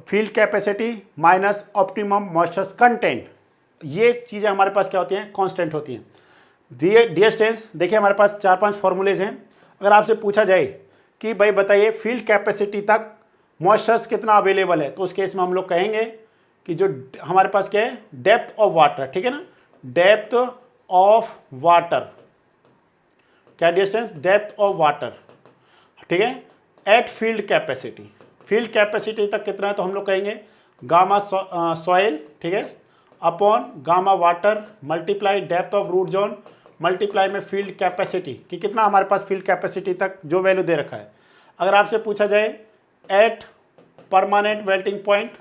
field capacity minus optimum moisture content. ये चीज़ें हमारे पास क्या होती हैं, कांस्टेंट होती हैं। डिस्टेंस देखिए हमारे पास 4-5 फॉर्मूलेज हैं। अगर आपसे पूछा जाए कि भाई बताइए फील्ड कैपेसिटी तक मॉइस्चर्स कितना अवेलेबल है, तो उस केस में हम लोग कहेंगे कि जो हमारे पास क्या है, डेप्थ ऑफ वाटर, ठीक है ना, डेप्थ ऑफ वाटर, क्या डिस्टेंस, डेप्थ ऑफ वाटर, ठीक है, eight field capacity. Field capacity तक कितना है, तो हम लोग कहेंगे गामा सॉइल, ठीक है, upon gamma water multiply depth of root zone multiply में फील्ड कैपेसिटी, कि कितना हमारे पास फील्ड कैपेसिटी तक जो वैल्यू दे रखा है। अगर आपसे पूछा जाए एट परमानेंट मेल्टिंग पॉइंट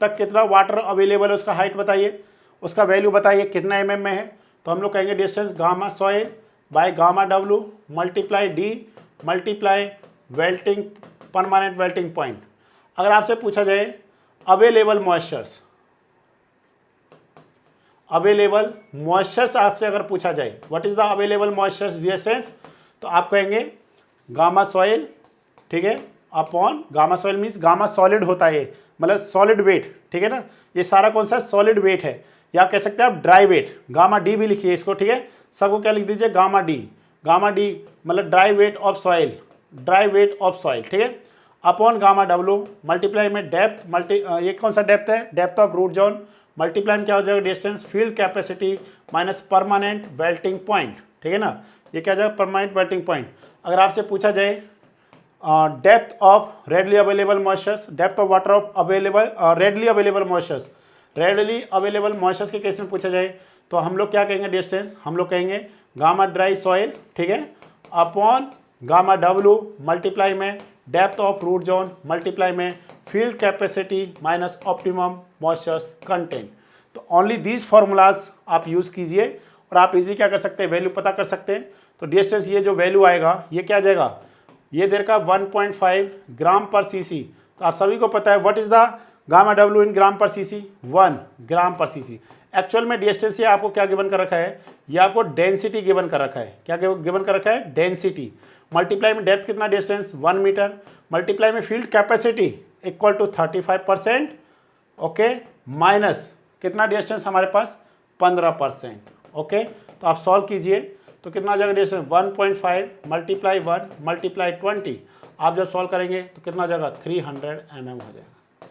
तक कितना वाटर अवेलेबल है, उसका हाइट बताइए, उसका वैल्यू बताइए कितना mm में है, तो हम लोग कहेंगे distance gamma soil by gamma W multiply D multiply वेल्टिंग permanent wilting point. अगर आपसे पूछा जाए अवेलेबल मॉइस्चर्स आपसे अगर पूछा जाए what is the available moistures distance, तो आप कहेंगे गामा सॉइल, ठीक है, upon gamma soil means gamma solid होता है, मतलब सॉलिड वेट, ठीक है ना, ये सारा कौन सा सॉलिड वेट है, या कह सकते हैं आप ड्राई वेट, गामा डी भी लिखिए इसको, ठीक है, सबको क्या लिख दीजिए, गामा डी मतलब ड्राई वेट ऑफ सॉइल, ठीक है, अपॉन गामा डब्लू मल्टीप्लाई में डेप्थ ये कौन सा डेप्थ है, depth of root zone multiply में क्या हो जाएगा distance field capacity minus permanent wilting point, ठीक है ना, ये क्या जाएगा परमानेंट वेल्टिंग पॉइंट। अगर आपसे पूछा जाए depth of readily available moistures, depth of water of available readily available moistures के केस में पूछा जाए, तो हम लोग क्या कहेंगे डिस्टेंस, हम लोग कहेंगे गामा ड्राई सॉइल, ठीक है, अपॉन गामा डब्लू मल्टीप्लाई में depth of root zone multiply में field capacity minus optimum moistures content. तो ओनली दीज फार्मूलाज आप यूज़ कीजिए और आप इजीली क्या कर सकते हैं, वैल्यू पता कर सकते हैं। तो डिस्टेंस ये जो वैल्यू आएगा ये क्या आ जाएगा, ये दे रखा 1.5 ग्राम पर सीसी। तो आप सभी को पता है what is the gamma W in gram per CC, 1 gram per CC. Actual में डिस्टेंस ये आपको क्या गिवन कर रखा है, ये आपको डेंसिटी गिवन कर रखा है। क्या गिवन कर रखा है, डेंसिटी। मल्टीप्लाई में डेप्थ कितना डिस्टेंस 1 मीटर, मल्टीप्लाई में field capacity equal to 35%, okay, minus कितना डिस्टेंस हमारे पास 15%, ओके। तो आप सॉल्व कीजिए तो कितना आ जाएगा डिस्टेंस 1.5 मल्टीप्लाई 1 मल्टीप्लाई 20। आप जब सॉल्व करेंगे तो कितना आ जाएगा 300 mm हो जाएगा।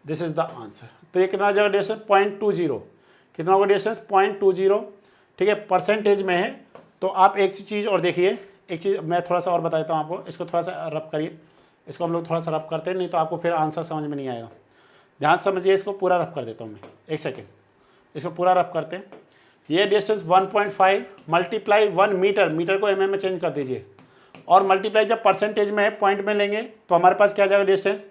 This is the answer. तो ये कितना आ जाएगा डिस्टेंस 0.20, कितना होगा डिस्टेंस 0.20, ठीक है, परसेंटेज में है। तो आप एक चीज़ और देखिए, एक चीज़ मैं थोड़ा सा और बताता हूँ आपको, इसको थोड़ा सा रब करिए, इसको हम लोग थोड़ा सा रब करते हैं, नहीं तो आपको फिर आंसर समझ में नहीं आएगा। ध्यान समझिए, इसको पूरा रब कर देता हूँ मैं, एक सेकेंड, इसको पूरा रब करते हैं। ये डिस्टेंस 1.5 मल्टीप्लाई 1 मीटर, मीटर को mm में चेंज कर दीजिए, और मल्टीप्लाई जब परसेंटेज में है पॉइंट में लेंगे तो हमारे पास क्या जाएगा डिस्टेंस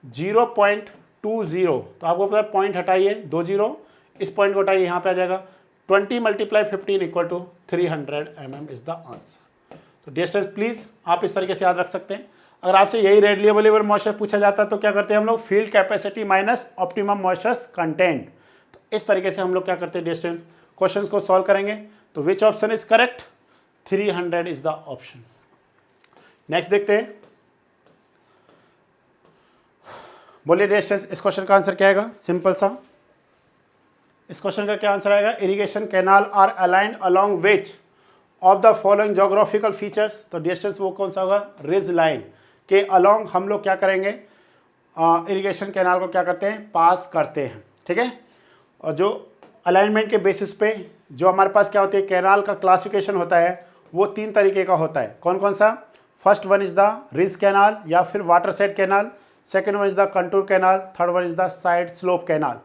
0.20। तो आपको पता है पॉइंट हटाइए 20, इस पॉइंट को हटाइए, यहाँ पे आ जाएगा 20 multiply 15 equal to 300 mm is the answer. तो डिस्टेंस प्लीज़ आप इस तरीके से याद रख सकते हैं। अगर आपसे यही रेडली अवेलेबल मॉइस्चर पूछा जाता है तो क्या करते हैं हम लोग, field capacity minus optimum moisture content. तो इस तरीके से हम लोग क्या करते हैं डिस्टेंस क्वेश्चंस को सॉल्व करेंगे। तो which option is correct, 300 is the option. Next देखते हैं, बोलिए डिस्टेंस, इस क्वेश्चन का आंसर क्या आएगा, सिंपल सा। इस क्वेश्चन का क्या आंसर आएगा, irrigation canal are aligned along which of the following geographical features. तो डिस्टेंस वो कौन सा होगा, रिज लाइन के अलोंग हम लोग क्या करेंगे, इरिगेशन कैनाल को क्या करते हैं, पास करते हैं, ठीक है। और जो अलाइनमेंट के बेसिस पे जो हमारे पास क्या होती है, कैनाल का क्लासिफिकेशन होता है वो 3 तरीके का होता है। कौन कौन सा, first one is the ridge canal या फिर water side canal, second one is the contour canal, third one is the side slope canal.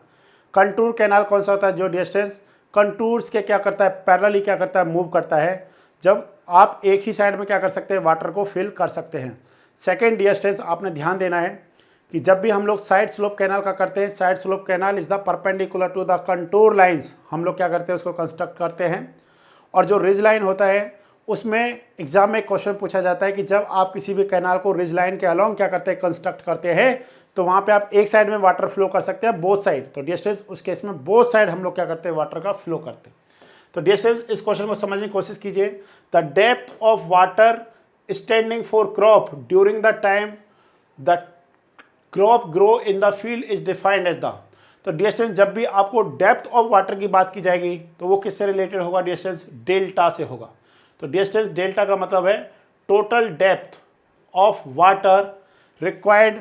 Contour canal कौन सा होता है, जो डिस्टेंस कंटूर्स के क्या करता है, पैरेलली क्या करता है, मूव करता है, जब आप एक ही साइड में क्या कर सकते हैं, वाटर को फिल कर सकते हैं। सेकेंड डिस्टेंस आपने ध्यान देना है कि जब भी हम लोग साइड स्लोप कैनाल का करते हैं, side slope canal is the perpendicular to the contour lines, हम लोग क्या करते हैं उसको कंस्ट्रक्ट करते हैं। और जो रिज लाइन होता है उसमें एग्जाम में क्वेश्चन पूछा जाता है कि जब आप किसी भी कैनाल को रिज लाइन के अलोंग क्या करते हैं, कंस्ट्रक्ट करते हैं, तो वहाँ पे आप एक साइड में वाटर फ्लो कर सकते हैं, बोथ साइड। तो डिस्टेंस उस केस में बोथ साइड हम लोग क्या करते हैं, वाटर का फ्लो करते हैं। तो डिस्टेंस इस क्वेश्चन को समझने की कोशिश कीजिए। The depth of water standing for crop during the time the crop grow in the field is defined as the. तो डिस्टेंस जब भी आपको डेप्थ ऑफ वाटर की बात की जाएगी तो वो किससे रिलेटेड होगा, डिस्टेंस डेल्टा से होगा। तो डिस्टेंस डेल्टा का मतलब है total depth of water required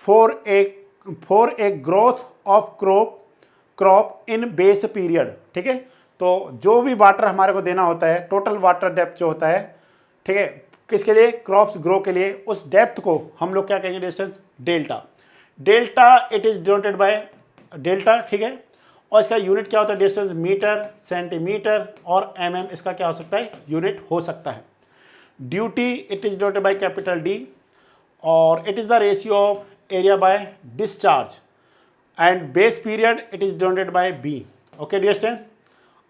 for a growth of crop in base period, ठीक है। तो जो भी वाटर हमारे को देना होता है, टोटल वाटर डेप्थ जो होता है, ठीक है, किसके लिए, क्रॉप्स ग्रो के लिए, उस डेप्थ को हम लोग क्या कहेंगे, distance delta. Delta it is denoted by delta, ठीक है। और इसका यूनिट क्या होता है, डिस्टेंस मीटर, सेंटीमीटर और mm इसका क्या हो सकता है, यूनिट हो सकता है। Duty it is denoted by capital D और it is the ratio of area bye discharge and base period it is denoted by B, okay. Distance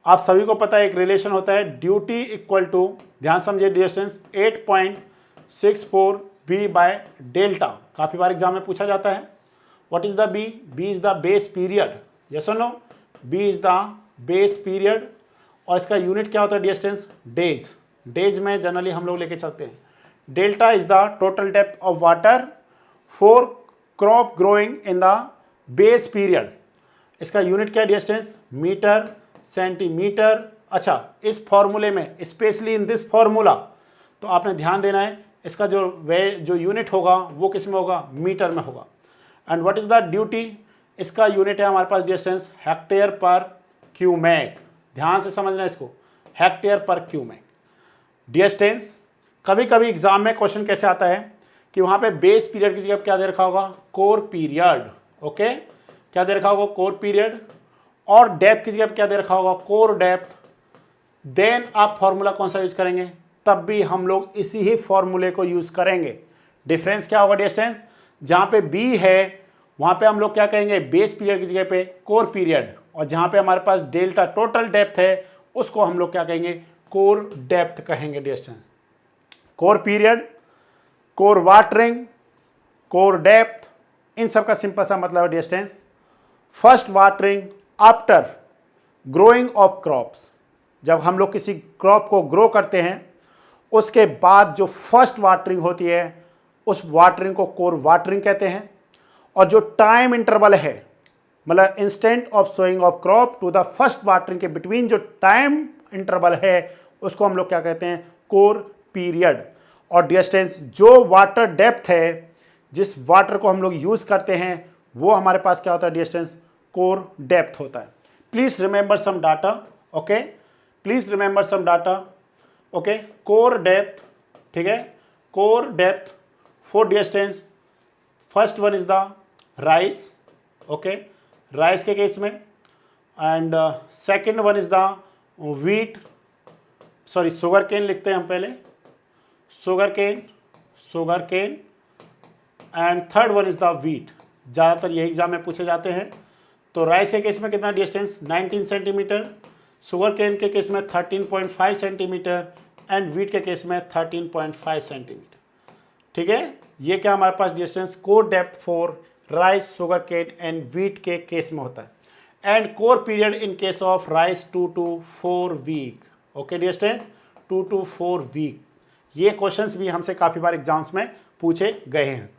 आप सभी को पता है एक रिलेशन होता है, ड्यूटी इक्वल टू, ध्यान समझिए, डिस्टेंस 8.64 B बाय डेल्टा। काफ़ी बार एग्जाम में पूछा जाता है। What is the B, B is the base period, yes और no, B is the base period. और इसका यूनिट क्या होता है, डिस्टेंस डेज, डेज में जनरली हम लोग लेके चलते हैं। Delta is the total depth of water for crop growing in the base period. इसका यूनिट क्या है, डिस्टेंस मीटर, सेंटीमीटर। अच्छा, इस फॉर्मूले में, स्पेशली इन दिस फॉर्मूला, तो आपने ध्यान देना है इसका जो यूनिट होगा वो किस में होगा, मीटर में होगा। And what is the duty, इसका यूनिट है हमारे पास डिस्टेंस हेक्टेयर पर क्यूमेक। ध्यान से समझना इसको, हेक्टेयर पर क्यूमेक। डिस्टेंस कभी कभी एग्जाम में क्वेश्चन कैसे आता है कि वहाँ पे बेस पीरियड की जगह क्या दे रखा होगा, कोर पीरियड, ओके, क्या दे रखा होगा, कोर पीरियड। और डेप्थ की जगह क्या दे रखा होगा, कोर डेप्थ। देन आप फॉर्मूला कौन सा यूज करेंगे, तब भी हम लोग इसी ही फॉर्मूले को यूज करेंगे। डिफरेंस क्या होगा, डिस्टेंस जहाँ पे B है वहाँ पे हम लोग क्या कहेंगे, बेस पीरियड की जगह पे कोर पीरियड, और जहाँ पे हमारे पास डेल्टा टोटल डेप्थ है उसको हम लोग क्या कहेंगे, कोर डेप्थ कहेंगे। Distance core period core watering, core depth, इन सब का सिंपल सा मतलब है distance. First watering after growing of crops, जब हम लोग किसी क्रॉप को ग्रो करते हैं उसके बाद जो फर्स्ट वाटरिंग होती है उस वाटरिंग को कोर वाटरिंग कहते हैं। और जो टाइम इंटरवल है, मतलब instant of sowing of crop to the first watering के बिटवीन जो टाइम इंटरवल है उसको हम लोग क्या कहते हैं, कोर पीरियड। और डिस्टेंस जो वाटर डेप्थ है, जिस वाटर को हम लोग यूज करते हैं वो हमारे पास क्या होता है, डिस्टेंस कोर डेप्थ होता है। Please remember some data, okay, please remember some data, okay. Kor depth, ठीक है, kor depth for distance, first one is the rice, okay, rice के केस में, and second one is the wheat, sorry sugar cane लिखते हैं हम पहले, sugar cane, sugar cane, and third one is the wheat. ज़्यादातर यही एग्जाम में पूछे जाते हैं। तो राइस के केस में कितना डिस्टेंस, 19 सेंटीमीटर, शुगर केन के केस में 13.5 सेंटीमीटर, एंड व्हीट के केस में 13.5 सेंटीमीटर, ठीक है। ये क्या हमारे पास distance core depth for rice, sugar cane and wheat के केस में होता है। And core period in case of rice 2 to 4 week, okay, distance 2 to 4 week. ये क्वेश्चंस भी हमसे काफ़ी बार एग्जाम्स में पूछे गए हैं।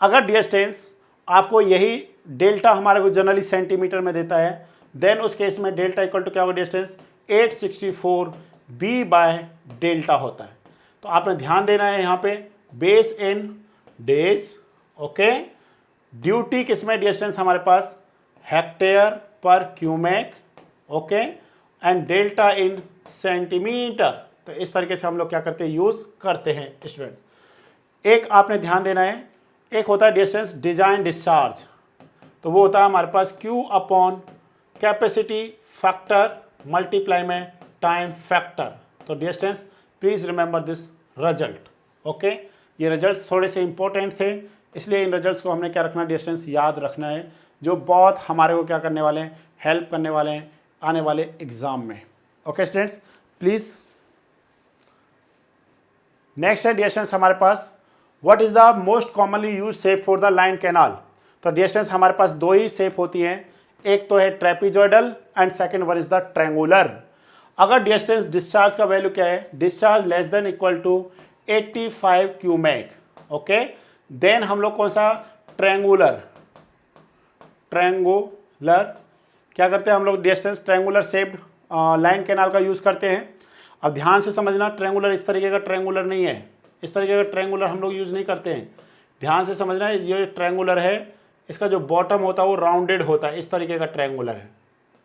अगर डिस्टेंस आपको यही डेल्टा हमारे को जनरली सेंटीमीटर में देता है, देन उस केस में डेल्टा इक्वल टू क्या होगा, डिस्टेंस 864 बी बाय डेल्टा होता है। तो आपने ध्यान देना है यहाँ पे, base in days, okay, duty किसमें, डिस्टेंस हमारे पास हेक्टेयर पर cumec, okay, and delta in centimetre. तो इस तरीके से हम लोग क्या करते हैं, यूज करते हैं स्टूडेंट्स। एक आपने ध्यान देना है, एक होता है डिस्टेंस डिजाइन डिस्चार्ज, तो वो होता है हमारे पास Q upon capacity factor multiply में टाइम फैक्टर। तो distance please remember this result, okay. ये रिजल्ट्स थोड़े से इंपॉर्टेंट थे, इसलिए इन रिजल्ट्स को हमने क्या रखना, डिस्टेंस याद रखना है, जो बहुत हमारे को क्या करने वाले हैं, हेल्प करने वाले हैं आने वाले एग्जाम में, ओके स्टूडेंट्स प्लीज। नेक्स्ट है डिस्टेंस हमारे पास, what is the most commonly use shape for the line canal. तो डिस्टेंस हमारे पास दो ही शेप होती हैं, एक तो है trapezoidal and second one is the triangular. अगर डिस्टेंस डिस्चार्ज का वैल्यू क्या है, discharge less than equal to 85 cumec, okay, then हम लोग कौन सा, ट्रायंगुलर, ट्रायंगुलर क्या करते हैं हम लोग, distance triangular shaped line canal का यूज करते हैं। अब ध्यान से समझना, ट्रायंगुलर इस तरीके का ट्रायंगुलर नहीं है, इस तरीके का ट्रायंगुलर हम लोग यूज नहीं करते हैं। ध्यान से समझना, ये ट्रायंगुलर है, इसका जो बॉटम होता है वो राउंडेड होता है, इस तरीके का ट्रायंगुलर है,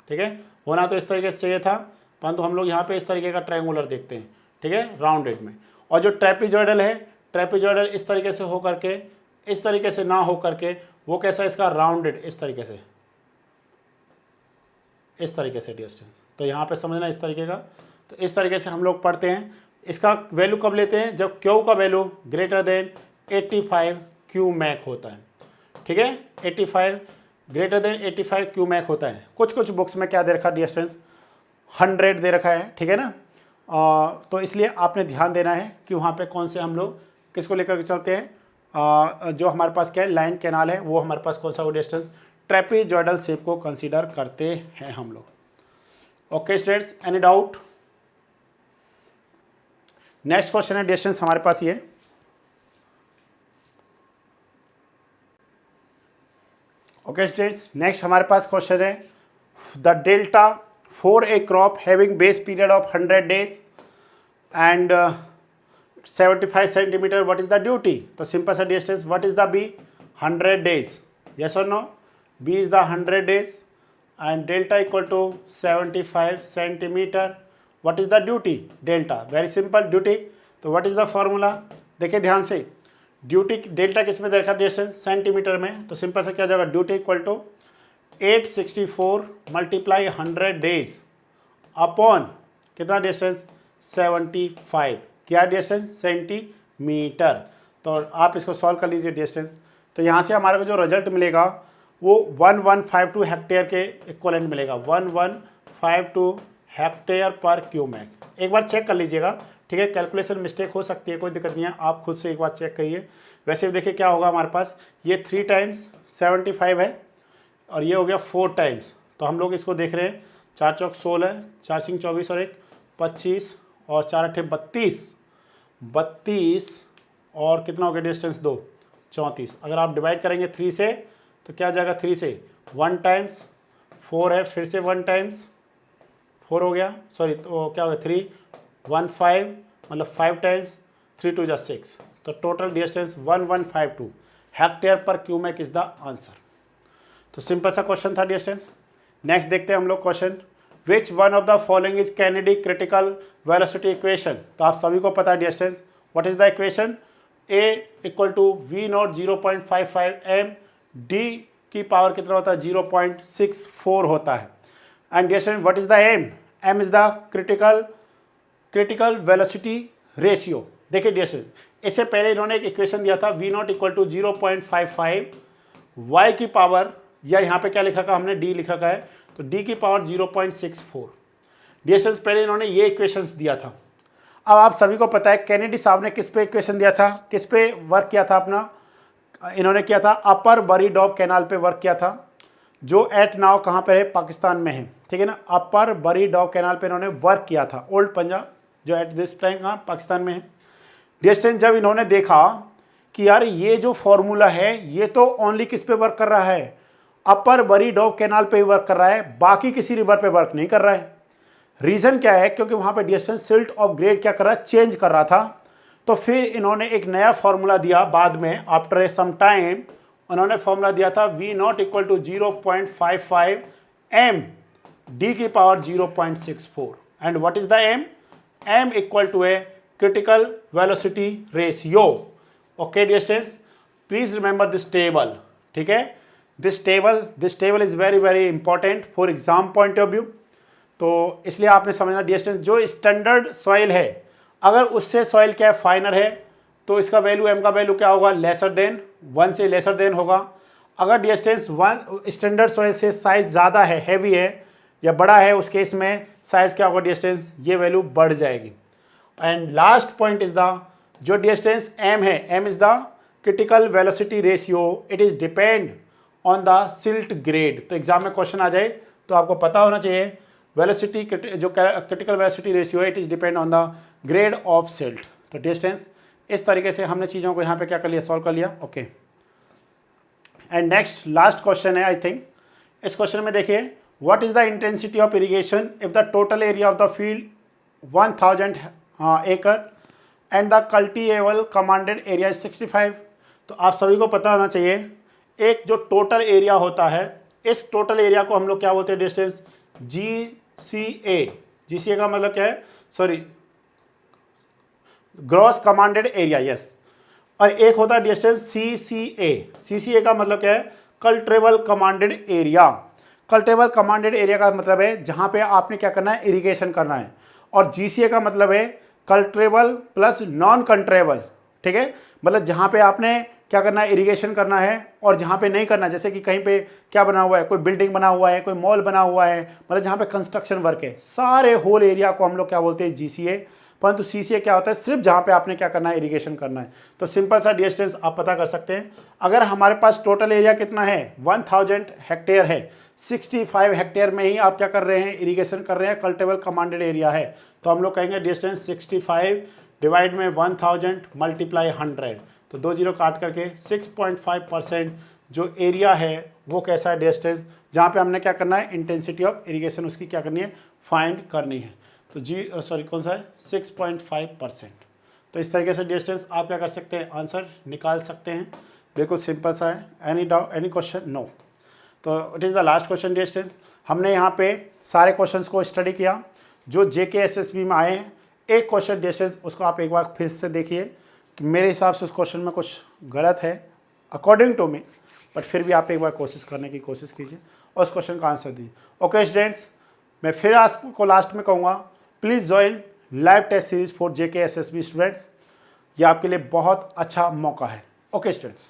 ठीक है। होना तो इस तरीके से चाहिए था, परंतु हम लोग यहाँ पे इस तरीके का ट्रायंगुलर देखते हैं, ठीक है, राउंडेड में। और जो ट्रेपीजॉइडल है, ट्रेपीजॉइडल इस तरीके से हो करके, इस तरीके से ना हो करके, वो कैसा, इसका राउंडेड, इस तरीके से, इस तरीके से डिस्टेंस। तो यहाँ पे समझना इस तरीके का, तो इस तरीके से हम लोग पढ़ते हैं। इसका वैल्यू कब लेते हैं, जब क्यू का वैल्यू ग्रेटर देन 85 क्यूमेक होता है, ठीक है, 85 ग्रेटर देन 85 क्यूमेक होता है। कुछ कुछ बुक्स में क्या दे रखा, डिस्टेंस 100 दे रखा है, ठीक है ना। तो इसलिए आपने ध्यान देना है कि वहाँ पे कौन से हम लोग किसको लेकर के चलते हैं, जो हमारे पास क्या है, लाइन कैनाल है, वो हमारे पास कौन सा वो डिस्टेंस ट्रेपीजॉइडल शेप को कंसीडर करते हैं हम लोग। Okay students, any doubt. Next question है डिस्टेंस हमारे पास ये, ओके स्टूडेंट्स, नेक्स्ट हमारे पास क्वेश्चन है the delta for a crop having base period of 100 days and 75 centimetre, what is the duty. तो सिंपल सा distance, what is the B, 100 days, yes और no, B is the 100 days and delta equal to 75 centimetre, what is the duty, delta, very simple duty. तो व्हाट इज द फॉर्मूला, देखिए ध्यान से, ड्यूटी डेल्टा किस में दे रखा, डिस्टेंस सेंटीमीटर में, तो सिंपल से क्या जाएगा, duty equal to 864 multiply 100 days upon कितना डिस्टेंस, 75, क्या डिस्टेंस, सेंटीमीटर। तो आप इसको सॉल्व कर लीजिए डिस्टेंस। तो यहाँ से हमारे को जो रिजल्ट मिलेगा वो 1152 हेक्टेयर के इक्वलेंट मिलेगा, 1152 हेक्टेयर पर क्यूमेक। एक बार चेक कर लीजिएगा, ठीक है, कैलकुलेशन मिस्टेक हो सकती है, कोई दिक्कत नहीं है, आप खुद से एक बार चेक करिए। वैसे भी देखिए क्या होगा हमारे पास, ये 3 टाइम्स 75 है और ये हो गया 4 टाइम्स, तो हम लोग इसको देख रहे हैं 4 चौक 16, 4 सिंग 24 और 1 25 और 4 अठे 32 और कितना हो गया डिस्टेंस 2 34। अगर आप डिवाइड करेंगे 3 से तो क्या आ जाएगा, 3 से 1 टाइम्स 4 है, फिर से 1 टाइम्स 4 हो गया, सॉरी तो क्या हो गया 3 1 5 मतलब 5 टाइम्स 3 2 6, तो टोटल डिस्टेंस 1152 हेक्टेयर पर क्यूमेक इज द आंसर। तो सिंपल सा क्वेश्चन था डिस्टेंस। नेक्स्ट देखते हैं हम लोग question, which one of the following is Kennedy critical velocity equation. तो आप सभी को पता है distance, what is the equation, a equal to V not 0.55 M, D की पावर कितना होता है 0.64 होता है, and distance what is the M, M is the critical velocity ratio. देखिए डिस्टेंस, इससे पहले इन्होंने एक इक्वेशन दिया था V not equal to 0.55 Y की पावर, या यहाँ पे क्या लिख रखा हमने डी लिख रखा है, तो डी की पावर 0.64। डिस्टेंस पहले इन्होंने ये इक्वेशंस दिया था। अब आप सभी को पता है कैनेडी साहब ने किस पे इक्वेशन दिया था, किस पे वर्क किया था अपना, इन्होंने किया था अपर बरी डॉब कैनाल पे वर्क किया था, जो एट नाउ कहाँ पे है, पाकिस्तान में है, ठीक है ना। अपर बरी डॉब कैनाल पे इन्होंने वर्क किया था, ओल्ड पंजाब, जो एट दिस टाइम कहाँ पाकिस्तान में है। डिस्टेंस जब इन्होंने देखा कि यार ये जो फॉर्मूला है ये तो ओनली किस पे वर्क कर रहा है, अपर बरी डॉब कैनाल पे ही वर्क कर रहा है, बाकी किसी रिवर पे वर्क नहीं कर रहा है। रीजन क्या है, क्योंकि वहां पे डिस्टेंस सिल्ट ऑफ ग्रेड क्या कर रहा है, चेंज कर रहा था। तो फिर इन्होंने एक नया फॉर्मूला दिया बाद में, आफ्टर सम टाइम उन्होंने फॉर्मूला दिया था V not equal to 0.55 M, D की power 0.64, and what is the M, M equal to a critical velocity ratio. Okay distance, please remember this table, ठीक है, this table is very very important for exam point of view. तो इसलिए आपने समझना डिस्टेंस, जो स्टैंडर्ड सॉइल है अगर उससे सॉइल क्या है फाइनर है, तो इसका वैल्यू एम का वैल्यू क्या होगा, लेसर देन 1 से लेसर देन होगा। अगर डिस्टेंस 1 स्टैंडर्ड सॉइल से साइज ज़्यादा है, हैवी है या बड़ा है, उस केस में साइज क्या होगा डिस्टेंस, ये वैल्यू बढ़ जाएगी। And last point is the, जो डिस्टेंस एम है, M is the critical velocity ratio, it is depend on the silt grade. तो एग्जाम में क्वेश्चन आ जाए तो आपको पता होना चाहिए वेलोसिटी, जो क्रिटिकल वेलोसिटी रेशियो है, it is depend on the grade of silt. तो डिस्टेंस इस तरीके से हमने चीज़ों को यहाँ पे क्या कर लिया, सॉल्व कर लिया। Okay, and next last question है आई थिंक, इस क्वेश्चन में देखिए, what is the intensity of irrigation if the total area of the field 1000 एकड़ and the cultivable commanded area is 65। तो आप सभी को पता होना चाहिए, एक जो टोटल एरिया होता है, इस टोटल एरिया को हम लोग क्या बोलते हैं डिस्टेंस, GCA। GCA का मतलब क्या है, sorry gross commanded area, yes. और एक होता है डिस्टेंस CCA। CCA का मतलब क्या है, कल्ट्रेबल कमांडेड एरिया। कल्ट्रेबल कमांडेड एरिया का मतलब है जहां पे आपने क्या करना है, इरिगेशन करना है। और GCA का मतलब है कल्ट्रेबल प्लस नॉन कंट्रेबल, ठीक है, मतलब जहां पे आपने क्या करना है, इरिगेशन करना है, और जहाँ पे नहीं करना, जैसे कि कहीं पे क्या बना हुआ है, कोई बिल्डिंग बना हुआ है, कोई मॉल बना हुआ है, मतलब जहाँ पे कंस्ट्रक्शन वर्क है, सारे होल एरिया को हम लोग क्या बोलते हैं, GCA। परंतु CCA क्या होता है, सिर्फ जहाँ पे आपने क्या करना है, इरिगेशन करना है। तो सिंपल सा डिस्टेंस आप पता कर सकते हैं। अगर हमारे पास टोटल एरिया कितना है, 1000 हेक्टेयर है, 65 हेक्टेयर में ही आप क्या कर रहे हैं, इरिगेशन कर रहे हैं, कल्टिवेबल कमांडेड एरिया है, तो हम लोग कहेंगे डिस्टेंस 65 डिवाइड में 1000 मल्टीप्लाई 100, तो 2 जीरो काट करके 6.5% जो एरिया है वो कैसा है डिस्टेंस, जहाँ पे हमने क्या करना है, इंटेंसिटी ऑफ इरिगेशन उसकी क्या करनी है, फाइंड करनी है। तो सॉरी कौन सा है, 6.5%। तो इस तरीके से डिस्टेंस आप क्या कर सकते हैं, आंसर निकाल सकते हैं। बिल्कुल सिंपल सा है। Any doubt, any question, no. तो it is the last question distance. हमने यहाँ पे सारे क्वेश्चंस को स्टडी किया जो JK SSB में आए हैं। एक क्वेश्चन डिस्टेंस उसको आप एक बार फिर से देखिए कि मेरे हिसाब से उस क्वेश्चन में कुछ गलत है अकॉर्डिंग टू मी, बट फिर भी आप एक बार कोशिश करने की कोशिश कीजिए और उस क्वेश्चन का आंसर दीजिए। ओके स्टूडेंट्स, मैं फिर आपको लास्ट में कहूँगा, please join live test series for JK SSB students. ये आपके लिए बहुत अच्छा मौका है। Okay students.